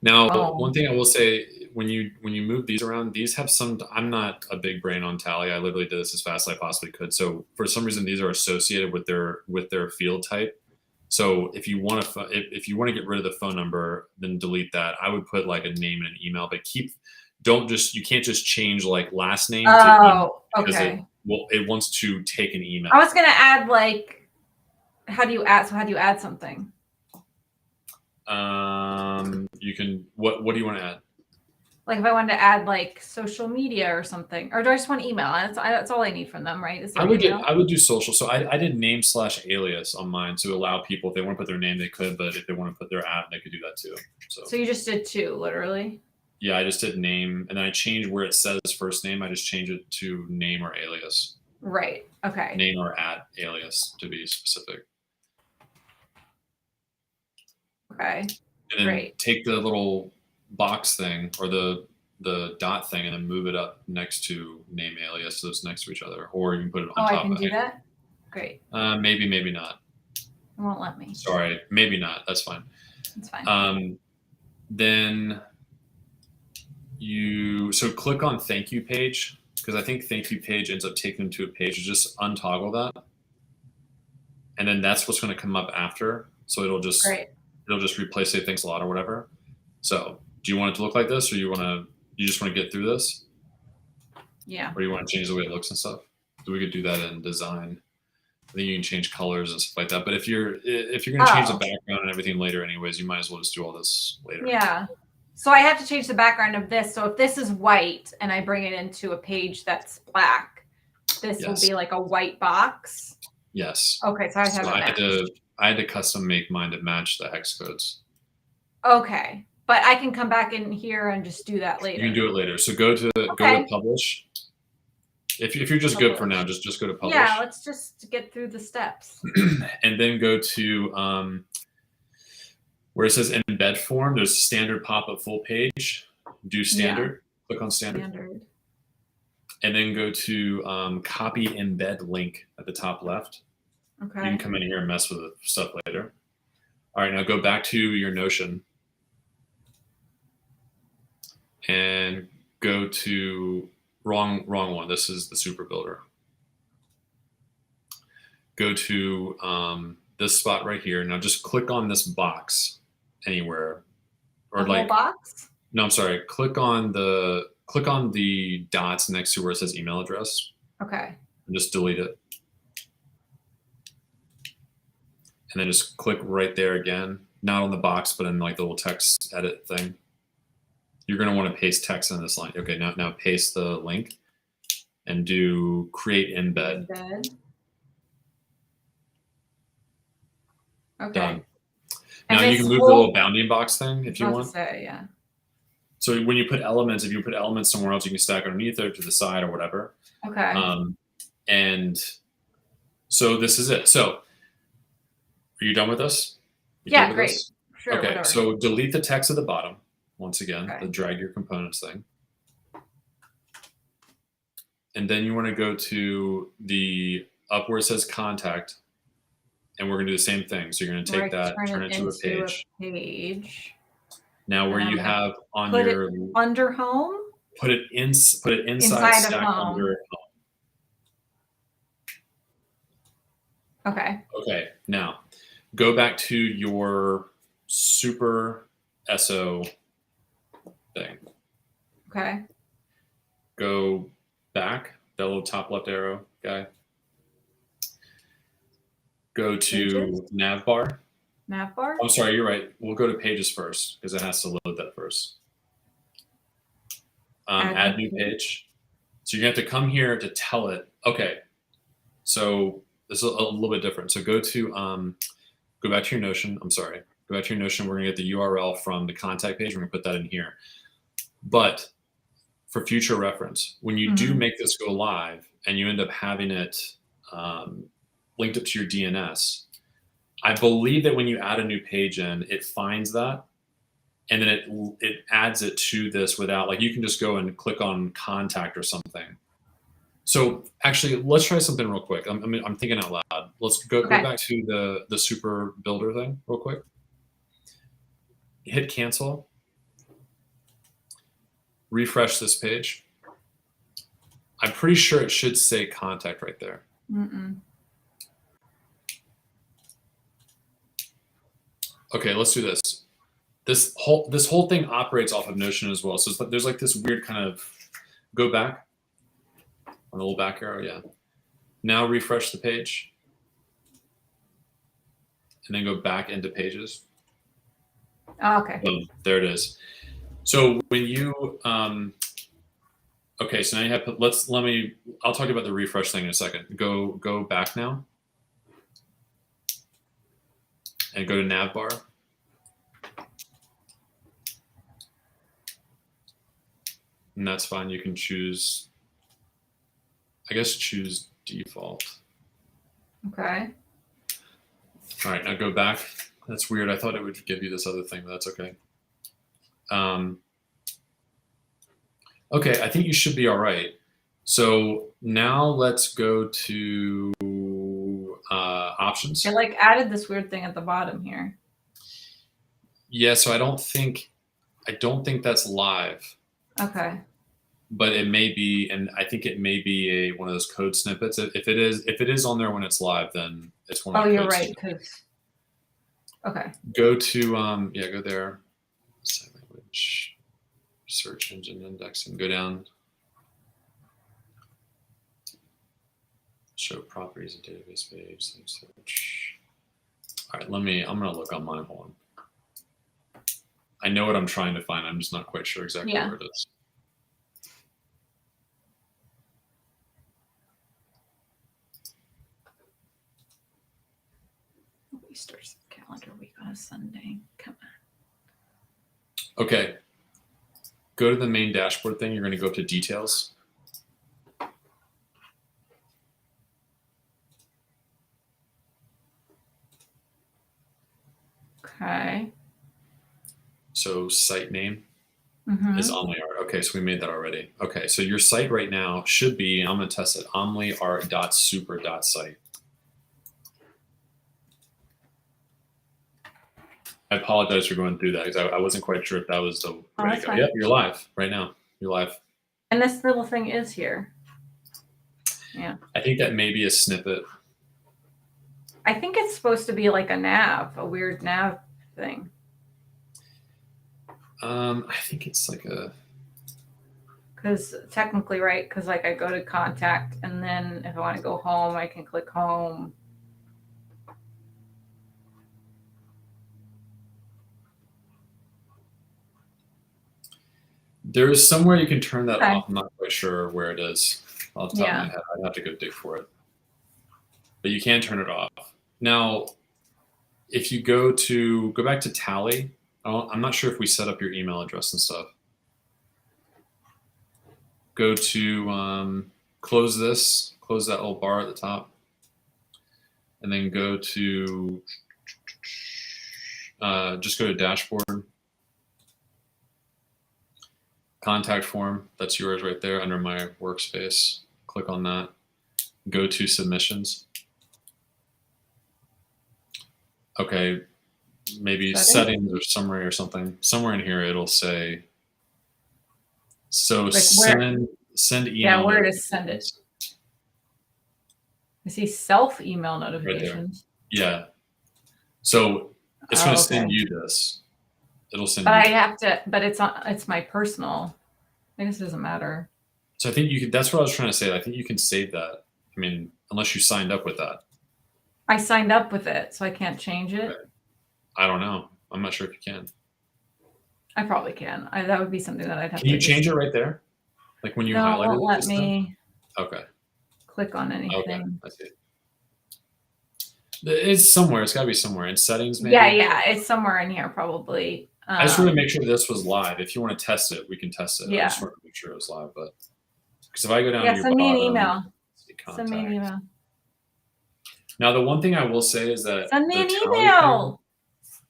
Now, one thing I will say, when you move these around, these have some. I'm not a big brain on Tally. I literally did this as fast as I possibly could. So for some reason, these are associated with their field type. So if you want to get rid of the phone number, then delete that. I would put like a name and an email, but you can't just change like last name to email because it wants to take an email. I was gonna add like, how do you add something? You can what do you want to add? Like if I wanted to add like social media or something, or do I just want email? That's all I need from them, right? I would do social. So I did name/alias on mine to allow people, if they want to put their name, they could, but if they want to put their app, they could do that too. So you just did two, literally? Yeah, I just did name, and then I changed where it says first name. I just changed it to name or alias. Right. Okay. Name or alias to be specific. Okay. And then take the little box thing or the dot thing and then move it up next to name alias, so it's next to each other, or you can put it on top. I can do that? Great. Maybe not. It won't let me. Sorry, maybe not. That's fine. That's fine. Then so click on thank you page, because I think thank you page ends up taking them to a page. Just untoggle that, and then that's what's going to come up after. So it'll just replace say thanks a lot or whatever. So do you want it to look like this, or you just want to get through this? Yeah. Or you want to change the way it looks and stuff? So we could do that in design. I think you can change colors and stuff like that. But if you're going to change the background and everything later anyways, you might as well just do all this later. Yeah. So I have to change the background of this. So if this is white and I bring it into a page that's black, this will be like a white box. Yes. Okay. So I had to custom make mine to match the hex codes. Okay. But I can come back in here and just do that later. You can do it later. So go to publish. If you're just good for now, just go to publish. Yeah, let's just get through the steps. And then go to where it says embed form. There's standard pop-up full page. Do standard. Yeah. Click on standard. And then go to copy embed link at the top left. Okay. You can come in here and mess with the stuff later. All right, now go back to your Notion and go to wrong one. This is the super builder. Go to this spot right here. Now just click on this box anywhere, or the whole box. No, I'm sorry. Click on the dots next to where it says email address. Okay. And just delete it. And then just click right there again, not on the box, but in like the little text edit thing. You're going to want to paste text in this line. Okay, now paste the link and do create embed. Okay. Done. Now you can move the little bounding box thing if you want. Yeah. So when you put elements, if you put elements somewhere else, you can stack underneath or to the side or whatever. Okay. And so this is it. So are you done with this? You Yeah, good with great. this? Sure. Okay, Whatever. so delete the text at the bottom. Once again, Okay. the drag your components thing. And then you want to go to the up where it says contact, and we're going to do the same thing. So you're going to take that, turn it into a page. Now where And you I'm have on put your it under home. put it inside Inside of stack home. under home. Okay. Okay, now go back to your super SO thing. Okay. Go back, that little top left arrow guy. Go to Pages? navbar. Navbar. I'm sorry, you're right. We'll go to pages first because it has to load that first. Add new page. So you're gonna have to come here to tell it. Okay, so this is a little bit different. So go to go back to your Notion. I'm sorry. Go back to your Notion. We're gonna get the URL from the contact page. We're gonna put that in here. But for future reference, when you do make this go live and you end up having it linked up to your DNS, I believe that when you add a new page in, it finds that, and then it adds it to this without, like, you can just go and click on contact or something. So actually, let's try something real quick. I'm thinking out loud. Let's go back to the super builder thing real quick. Hit cancel. Refresh this page. I'm pretty sure it should say contact right there. Okay, let's do this. This whole thing operates off of Notion as well. So there's like this weird kind of, go back on the little back arrow. Yeah. Now refresh the page, and then go back into pages. Oh, okay. Boom, there it is. So when you okay, so now you have, I'll talk about the refresh thing in a second. Go back now and go to navbar. And that's fine. You can choose, I guess, choose default. Okay. All right, now go back. That's weird. I thought it would give you this other thing, but that's okay. Okay, I think you should be all right. So now let's go to options. It like added this weird thing at the bottom here. Yeah, so I don't think that's live. Okay. But it may be, and I think it may be one of those code snippets. If it is on there when it's live, then it's one of the you're code right. snippets. Okay. Go to go there. Sign language, search engine indexing. Go down. Show properties and database page. Search. All right, I'm gonna look on mine. Hold on. I know what I'm trying to find. I'm just not quite sure exactly where it is. We start calendar week on a Sunday. Come on. Okay. Go to the main dashboard thing. You're going to go up to details. Okay. So site name is OmniArt. Okay, so we made that already. Okay, so your site right now should be, I'm going to test it, omniart.super.site. I apologize for going through that because I wasn't quite sure if that was the way to go. Yep, you're live right now. You're live. And this little thing is here. Yeah. I think that may be a snippet. I think it's supposed to be like a nav, a weird nav thing. I think it's like a. Because technically, right? Because like I go to contact, and then if I want to go home, I can click home. There's somewhere you can turn that off. I'm not quite sure where it is. Off the top of my head, I'd have to go dig for it. But you can turn it off. Now, if you go back to Tally, I'm not sure if we set up your email address and stuff. go to close that little bar at the top, and then go to just go to dashboard, contact form. That's yours right there under my workspace. Click on that. Go to submissions. Okay, maybe settings or summary or something. Somewhere in here it'll say. So Like send email. Yeah, where to send it. I see self email notifications. Right there. Yeah. So it's going to send you this. It'll send. But I have to. But it's my personal. I guess it doesn't matter. So I think you could. That's what I was trying to say. I think you can save that. I mean, unless you signed up with that. I signed up with it, so I can't change it. Okay. I don't know. I'm not sure if you can. I probably can. That would be something that I'd have to. Can you change it right there? Like when you highlight it? No, it won't let me. Okay. Click on anything. Okay, I see. It's somewhere. It's got to be somewhere in settings, maybe. Yeah, it's somewhere in here probably. I just want to make sure this was live. If you want to test it, we can test it. Yeah. I just want to make sure it was live, but because if I go down to your send me an bottom, email. Send me an email. Now, the one thing I will say is that send me an email.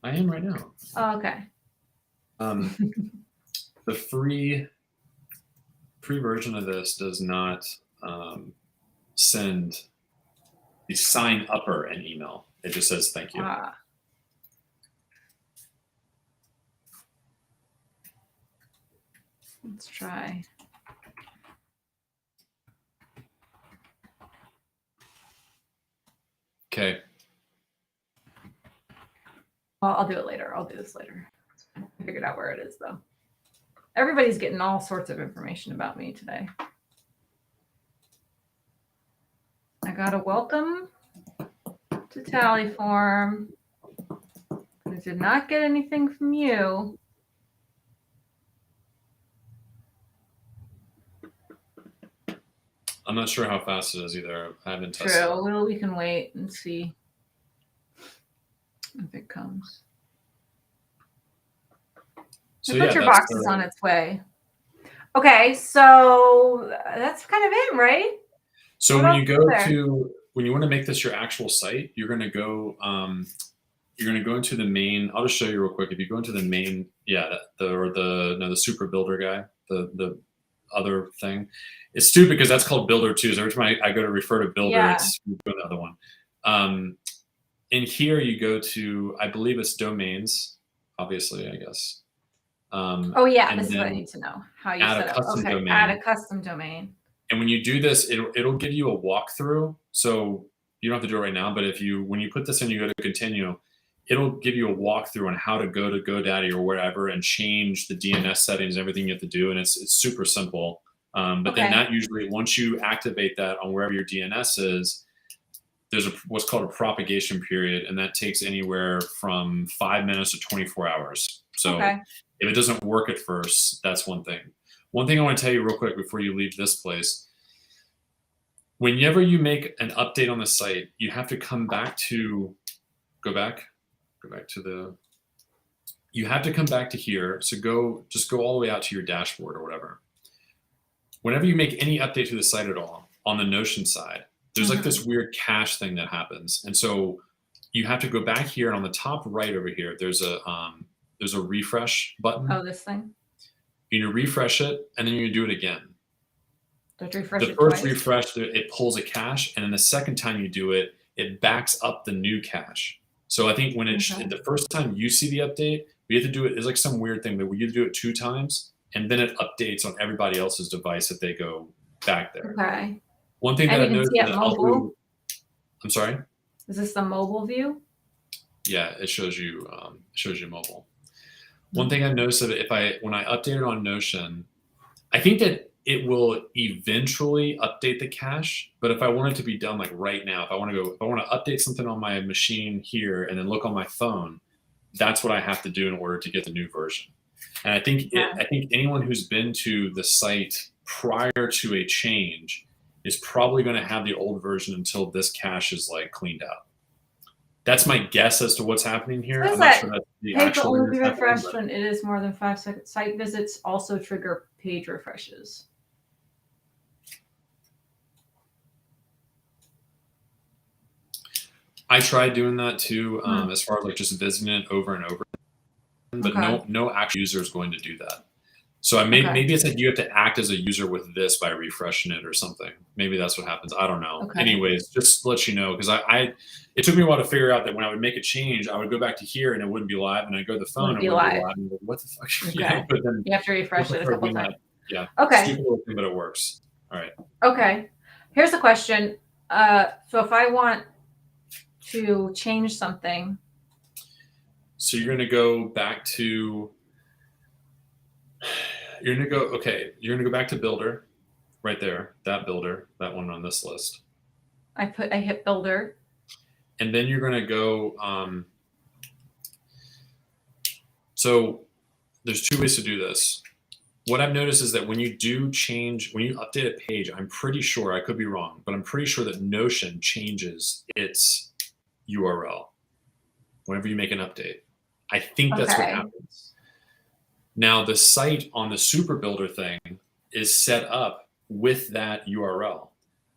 I am right now. Oh, okay. The free version of this does not send the sign upper an email. It just says thank you. Let's try. Okay. Well, I'll do it later. I'll do this later. I figured out where it is, though. Everybody's getting all sorts of information about me today. I got a welcome to Tallyform. I did not get anything from you. I'm not sure how fast it is either. I haven't tested. True. Well, we can wait and see if it comes. So the butcher box is on its way. Okay, so that's kind of it, right? So when you want to make this your actual site, you're going to go into the main. I'll just show you real quick. If you go into the main, the super builder guy, the other thing. It's stupid because that's called Builder too. So every time I go to refer to Builder, it's go to the other one. In here you go to, I believe it's domains, obviously, I guess. This is what I need to know. How you set up. Okay, domain. Add a custom domain. And when you do this, it'll give you a walkthrough. So you don't have to do it right now, but when you put this in, you go to continue, it'll give you a walkthrough on how to go to GoDaddy or whatever and change the DNS settings and everything you have to do. And it's super simple. But then that usually, once you activate that on wherever your DNS is, there's what's called a propagation period, and that takes anywhere from 5 minutes to 24 hours. So if it doesn't work at first, that's one thing. One thing I want to tell you real quick before you leave this place, whenever you make an update on the site, you have to come back to, you have to come back to here. So just go all the way out to your dashboard or whatever. Whenever you make any update to the site at all on the Notion side, there's like this weird cache thing that happens. And so you have to go back here, and on the top right over here, there's a refresh button. Oh, this thing? You refresh it, and then you do it again. The first refresh, it pulls a cache, and then the second time you do it, it backs up the new cache. So I think when the first time you see the update, we have to do it. It's like some weird thing that we have to do it 2 times, and then it updates on everybody else's device if they go back there. Okay. One thing that I noticed that I'm sorry. Is this the mobile view? Yeah, it shows you mobile. One thing I noticed that when I update it on Notion, I think that it will eventually update the cache. But if I want it to be done like right now, if I want to update something on my machine here and then look on my phone, that's what I have to do in order to get the new version. And I think anyone who's been to the site prior to a change is probably going to have the old version until this cache is like cleaned out. That's my guess as to what's happening here. I'm not sure that's the actual. Page will only be refreshed when it is more than 5 seconds. Site visits also trigger page refreshes. I tried doing that too, as far as like just visiting it over and over, but no actual user is going to do that. So maybe it's like you have to act as a user with this by refreshing it or something. Maybe that's what happens. I don't know. Okay. Anyways, just to let you know, because it took me a while to figure out that when I would make a change, I would go back to here and it wouldn't be live, and I'd go to the phone and it wouldn't be live. And like, what the fuck? Okay. But then you have to refresh it a couple times. Yeah. Okay. Stupid little thing, but it works. All right. Okay. Here's a question. So if I want to change something. So you're going to go back to, you're going to go back to builder right there, that builder, that one on this list. I hit builder. And then you're going to go, so there's two ways to do this. What I've noticed is that when you update a page, I'm pretty sure, I could be wrong, but I'm pretty sure that Notion changes its URL whenever you make an update. I think that's what happens. Now, the site on the Super Builder thing is set up with that URL.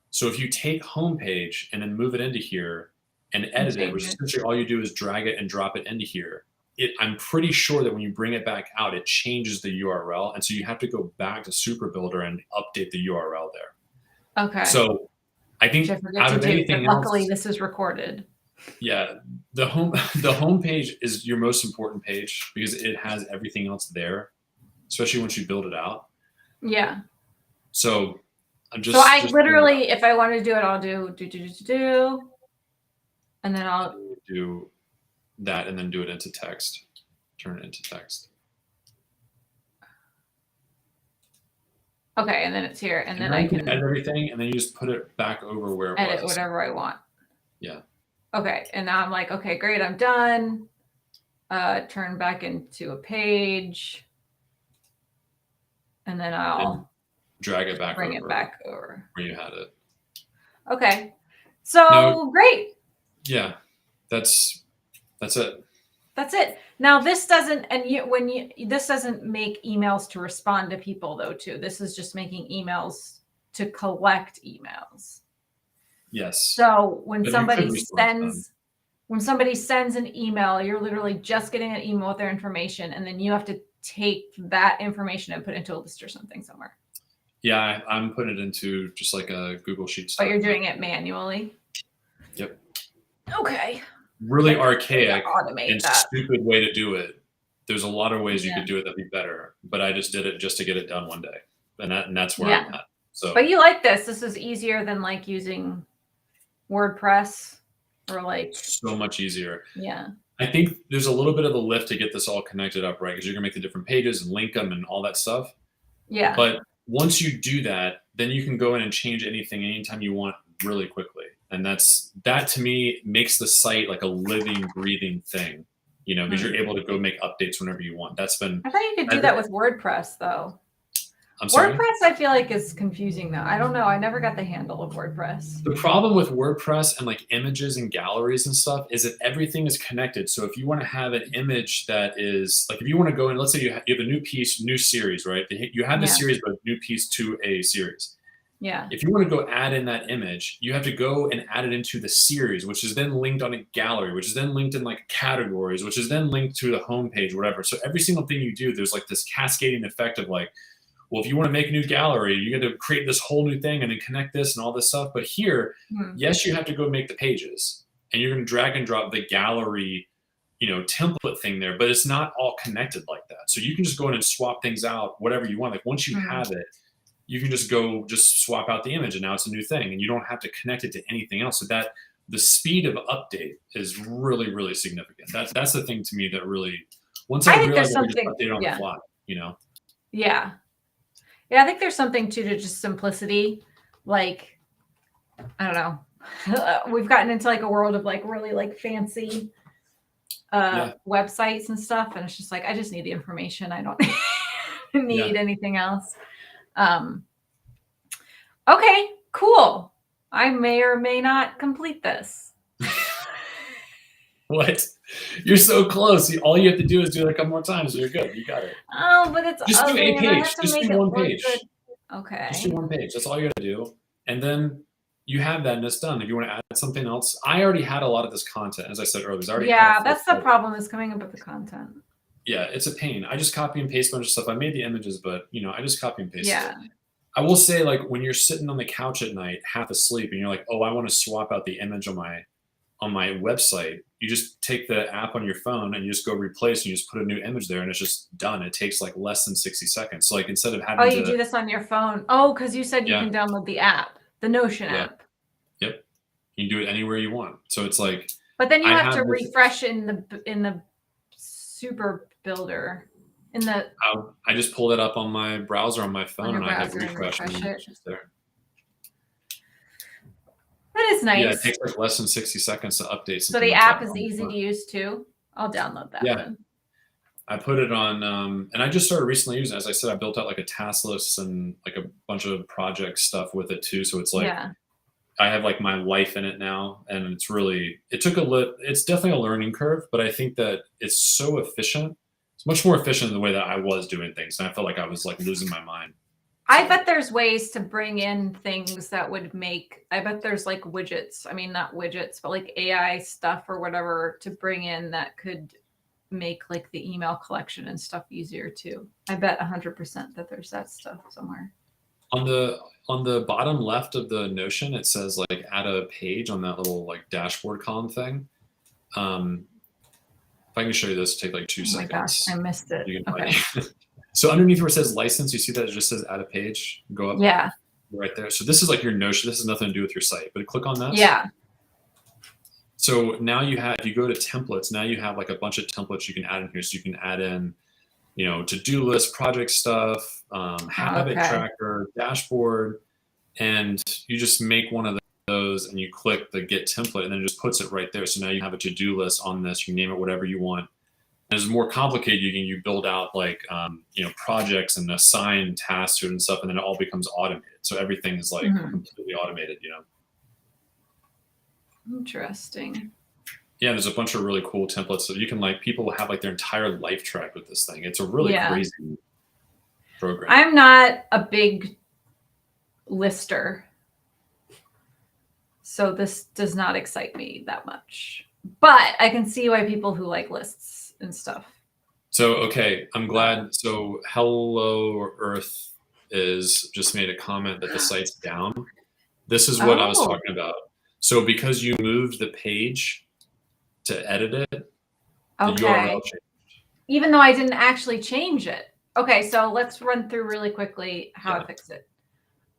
So if you take homepage and then move it into here and edit it, which essentially all you do is drag it and drop it into here, I'm pretty sure that when you bring it back out, it changes the URL. And so you have to go back to Super Builder and update the URL there. Okay. So I think out of anything else, luckily this is recorded. Yeah, the home page is your most important page because it has everything else there, especially once you build it out. Yeah. So I'm just. So I literally, if I want to do it, I'll do, and then I'll do that, and then do it into text. Turn it into text. Okay, and then it's here, and then I can edit everything, and then you just put it back over where it was. Edit whatever I want. Yeah. Okay, and now I'm like, okay, great, I'm done. Turn back into a page, and then I'll drag it back. Bring it back over where you had it. Okay, so great. Yeah, that's it. That's it. Now this doesn't, this doesn't make emails to respond to people though too. This is just making emails to collect emails. Yes. So when somebody sends an email, you're literally just getting an email with their information, and then you have to take that information and put it into a list or something somewhere. Yeah, I'm putting it into just like a Google Sheets. But you're doing it manually. Yep. Okay. Really archaic and that. stupid way to do it. There's a lot of ways you could do it that'd be better, but I just did it just to get it done one day, and that's where I'm at. So. But you like this? This is easier than like using WordPress or like so much easier. Yeah. I think there's a little bit of a lift to get this all connected up, right? Because you're gonna make the different pages and link them and all that stuff. Yeah. But once you do that, then you can go in and change anything anytime you want really quickly. And that to me makes the site like a living, breathing thing, because you're able to go make updates whenever you want. I thought you could do that with WordPress though. I'm sorry? WordPress, I feel like, is confusing though. I don't know. I never got the handle of WordPress. The problem with WordPress and like images and galleries and stuff is that everything is connected. So if you want to have an image that is like, if you want to go in, let's say you have a new piece, new series, right? You have the series, but new piece to a series. Yeah. If you want to go add in that image, you have to go and add it into the series, which is then linked on a gallery, which is then linked in like categories, which is then linked to the homepage, whatever. So every single thing you do, there's like this cascading effect of like, well, if you want to make a new gallery, you got to create this whole new thing and then connect this and all this stuff. But here, yes, you have to go make the pages, and you're going to drag and drop the gallery, template thing there, but it's not all connected like that. So you can just go in and swap things out, whatever you want. Like once you have it, you can just swap out the image, and now it's a new thing, and you don't have to connect it to anything else. So that the speed of update is really, really significant. That's the thing to me that really, once I realized I could just update on the fly, Yeah. Yeah, I think there's something to just simplicity. Like, I don't know. We've gotten into like a world of like really like fancy websites and stuff. And it's just like, I just need the information. I don't need anything else. Okay, cool. I may or may not complete this. What? You're so close. All you have to do is do it a couple more times. You're good. You got it. Oh, but it's just do a page. Just do one page. Okay. Just do one page. That's all you got to do. And then you have that and it's done. If you want to add something else, I already had a lot of this content. As I said earlier, I already had Yeah, a that's the problem, is coming up with the content. Yeah, it's a pain. I just copy and paste a bunch of stuff. I made the images, but I just copy and paste Yeah. it. I will say, like, when you're sitting on the couch at night, half asleep, and you're like, oh, I want to swap out the image on my website, you just take the app on your phone and you just go replace, and you just put a new image there, and it's just done. It takes like less than 60 seconds. So like, instead of having you do this on your phone. Oh, because you said you can download the app, the Notion app. Yep. You can do it anywhere you want. So it's like, but then you have to refresh in the super builder. I just pulled it up on my browser on my phone, and I hit refresh, and it. it's there. That is nice. Yeah, it takes like less than 60 seconds to update. So the app is easy to use too. I'll download that. Yeah. Then. I put it on, and I just started recently using it. As I said, I built out like a task list and like a bunch of project stuff with it too. So it's like, I have like my life in it now, and it's definitely a learning curve, but I think that it's so efficient. It's much more efficient in the way that I was doing things. And I felt like I was like losing my mind. I bet there's ways to bring in things that would I bet there's like widgets. I mean, not widgets, but like AI stuff or whatever to bring in that could make like the email collection and stuff easier too. I bet 100% that there's that stuff somewhere. On the bottom left of the Notion, it says like add a page on that little like dashboard column thing. If I can show you this, take like 2 seconds. Oh my gosh, I missed it. Okay. So underneath where it says license, you see that it just says add a page. Go up. Yeah. Right there. So this is like your Notion. This has nothing to do with your site, but click on that. Yeah. So now if you go to templates, now you have like a bunch of templates you can add in here. So you can add in, to-do list, project stuff, habit tracker, dashboard, and you just make one of those and you click the get template, and then it just puts it right there. So now you have a to-do list on this. You can name it whatever you want. And it's more complicated. You build out like, projects and assign tasks to it and stuff, and then it all becomes automated. So everything is like completely automated, Interesting. Yeah, there's a bunch of really cool templates. So you can people have like their entire life tracked with this thing. It's a really crazy program. I'm not a big lister, so this does not excite me that much. But I can see why people who like lists and stuff. So, okay, I'm glad. So Hello Earth just made a comment that the site's down. This is what I was talking about. So because you moved the page to edit it, the URL changed. Even though I didn't actually change it. Okay, so let's run through really quickly how I fix it.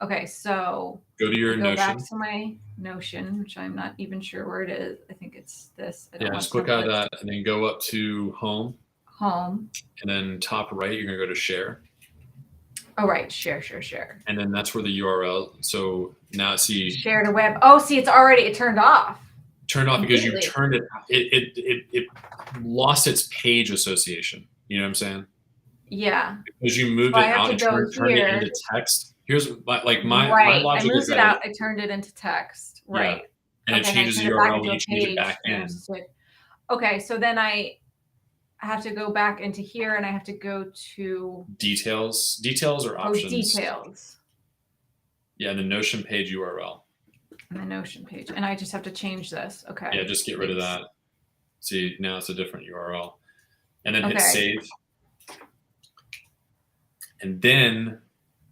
Okay, so go to your Notion. Go back to my Notion, which I'm not even sure where it is. I think it's this. Just click out of that and then go up to Home. Home. And then top right, you're going to go to Share. Oh, right. Share. And then that's where the URL. So now see. Share to web. Oh, see, it turned off. Turned off because you turned it. It lost its page association. You know what I'm saying? Yeah. Because you moved it out and turned it into text. Here's my logic. I moved it out. I turned it into text. Right. Yeah. And it changes the URL when you change it back in. Okay, so then I have to go back into here, and I have to go to details or options. Details. Yeah, the Notion page URL. And the Notion page, and I just have to change this. Okay. Yeah, just get rid of that. See, now it's a different URL, and then hit save, and then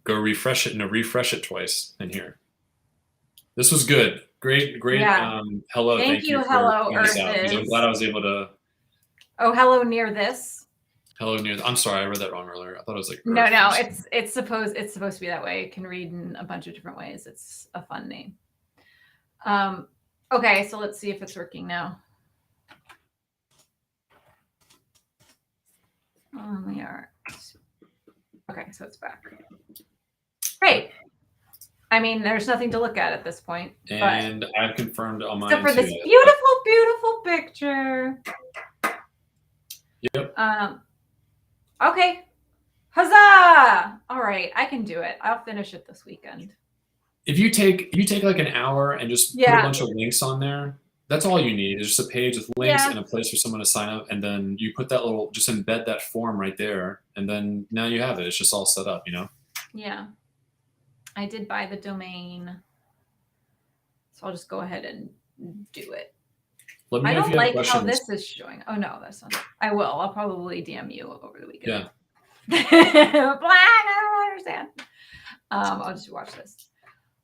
go refresh it. Refresh it twice in here. This was good. Great. Yeah. Hello. Thank you. Hello Earth. I'm glad I was able to. Oh, hello near this. Hello near. I'm sorry, I read that wrong earlier. I thought it was like. Earth. No. It's supposed to be that way. It can read in a bunch of different ways. It's a fun name. Okay, so let's see if it's working now. We are. Okay, so it's back. Great. I mean, there's nothing to look at this point. And I've confirmed on mine. Except for this beautiful, beautiful picture. Yep. Okay. Huzzah! All right, I can do it. I'll finish it this weekend. If you take like an hour and just put a bunch of links on there, that's all you need. It's just a page with links and a place for someone to sign up, and then you put that just embed that form right there, and then now you have it. It's just all set up, Yeah. I did buy the domain. So I'll just go ahead and do it. Let me I know if don't you have like how questions. this is showing. Oh no, that's not. I will. I'll probably DM you over the weekend. Yeah. Black, I don't understand. I'll just watch this.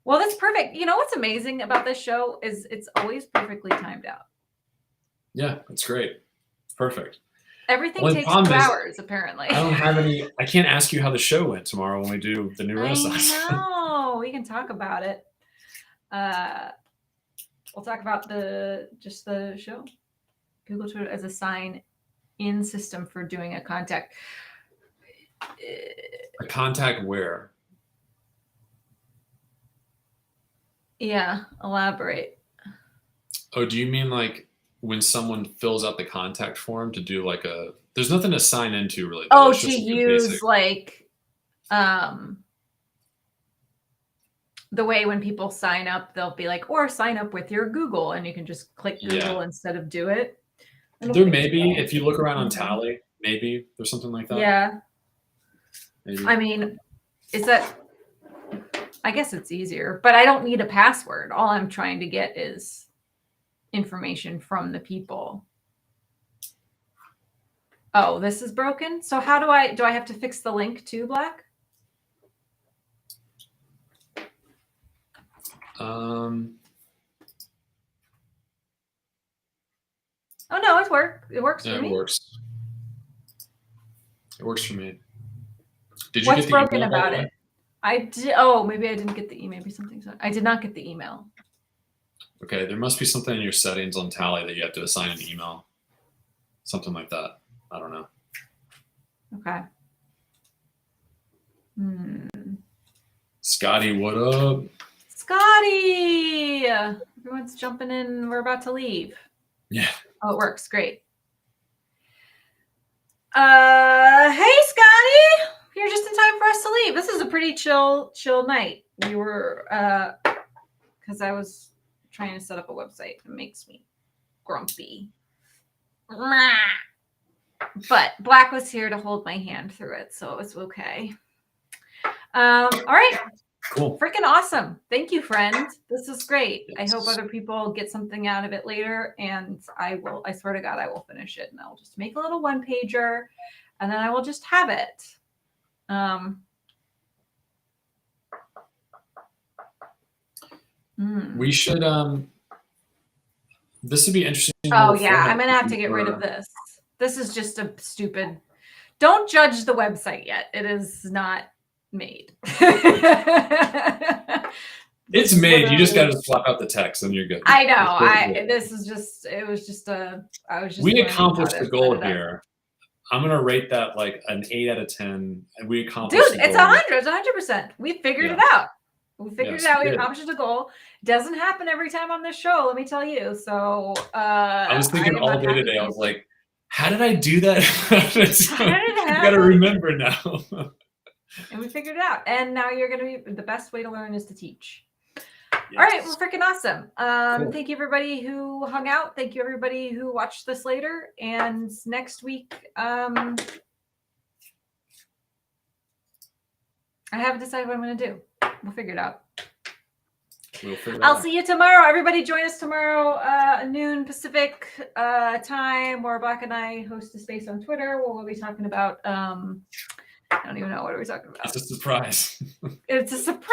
Well, that's perfect. You know what's amazing about this show is it's always perfectly timed out. Yeah, that's great. Perfect. Everything Well, the takes problem 2 is, hours, apparently. I don't have any. I can't ask you how the show went tomorrow when we do the new Renaissance. I know. We can talk about it. We'll talk about just the show. Google Twitter as a sign-in system for doing a contact. A contact where? Yeah, elaborate. Oh, do you mean like when someone fills out the contact form to do like a? There's nothing to sign into really. Though. Oh, It's to just like a use basic. like the way when people sign up, they'll be like, or sign up with your Google, and you can just click Google instead of do it. There may be, if you look around on Tally, maybe there's something like that. Yeah. Maybe. I mean, I guess it's easier, but I don't need a password. All I'm trying to get is information from the people. Oh, this is broken. So how do I have to fix the link to Black? Oh no, it works. It works for me. It works. It works for me. Did you What's get the broken email, about it? I did. Oh, maybe I didn't get the email. Maybe something's. I did not get the email. Okay, there must be something in your settings on Tally that you have to assign an email. Something like that. I don't know. Okay. Scotty, what up? Scotty! Everyone's jumping in. We're about to leave. Yeah. Oh, it works. Great. Hey, Scotty! You're just in time for us to leave. This is a pretty chill night. We were, because I was trying to set up a website. It makes me grumpy. But Black was here to hold my hand through it, so it was okay. All right. Cool. Freaking awesome. Thank you, friend. This is great. Yes. I hope other people get something out of it later. And I swear to God, I will finish it. And I'll just make a little 1-pager. And then I will just have it. We should, this would be interesting. Oh, yeah. I'm going to have to get rid of this. This is just a stupid. Don't judge the website yet. It is not made. It's made. You just got to swap out the text and you're good. I know. We accomplished the goal here. I'm going to rate that like an 8 out of 10. And we accomplished Dude, the it's goal. 100. It's 100%. We figured it out. We figured it out. We accomplished the goal. Doesn't happen every time on this show, let me tell you. So I was thinking all day today. I was like, how did I do that? I got to remember now. And we figured it out. And now you're going to be the best way to learn is to teach. Yes. All right. Well, freaking awesome. Cool. Thank you, everybody who hung out. Thank you, everybody who watched this later. And next week, I haven't decided what I'm going to do. We'll figure it out. I'll see you tomorrow. Everybody join us tomorrow, noon Pacific time, where Black and I host a space on Twitter where we'll be talking about, I don't even know, what are we talking about? It's a surprise. It's a surprise!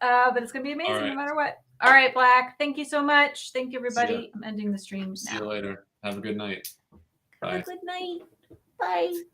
But it's going to be amazing no matter what. All right, Black. Thank you so much. Thank you, everybody. I'm ending the stream now. See you later. Have a good night. Bye. Have a good night. Bye.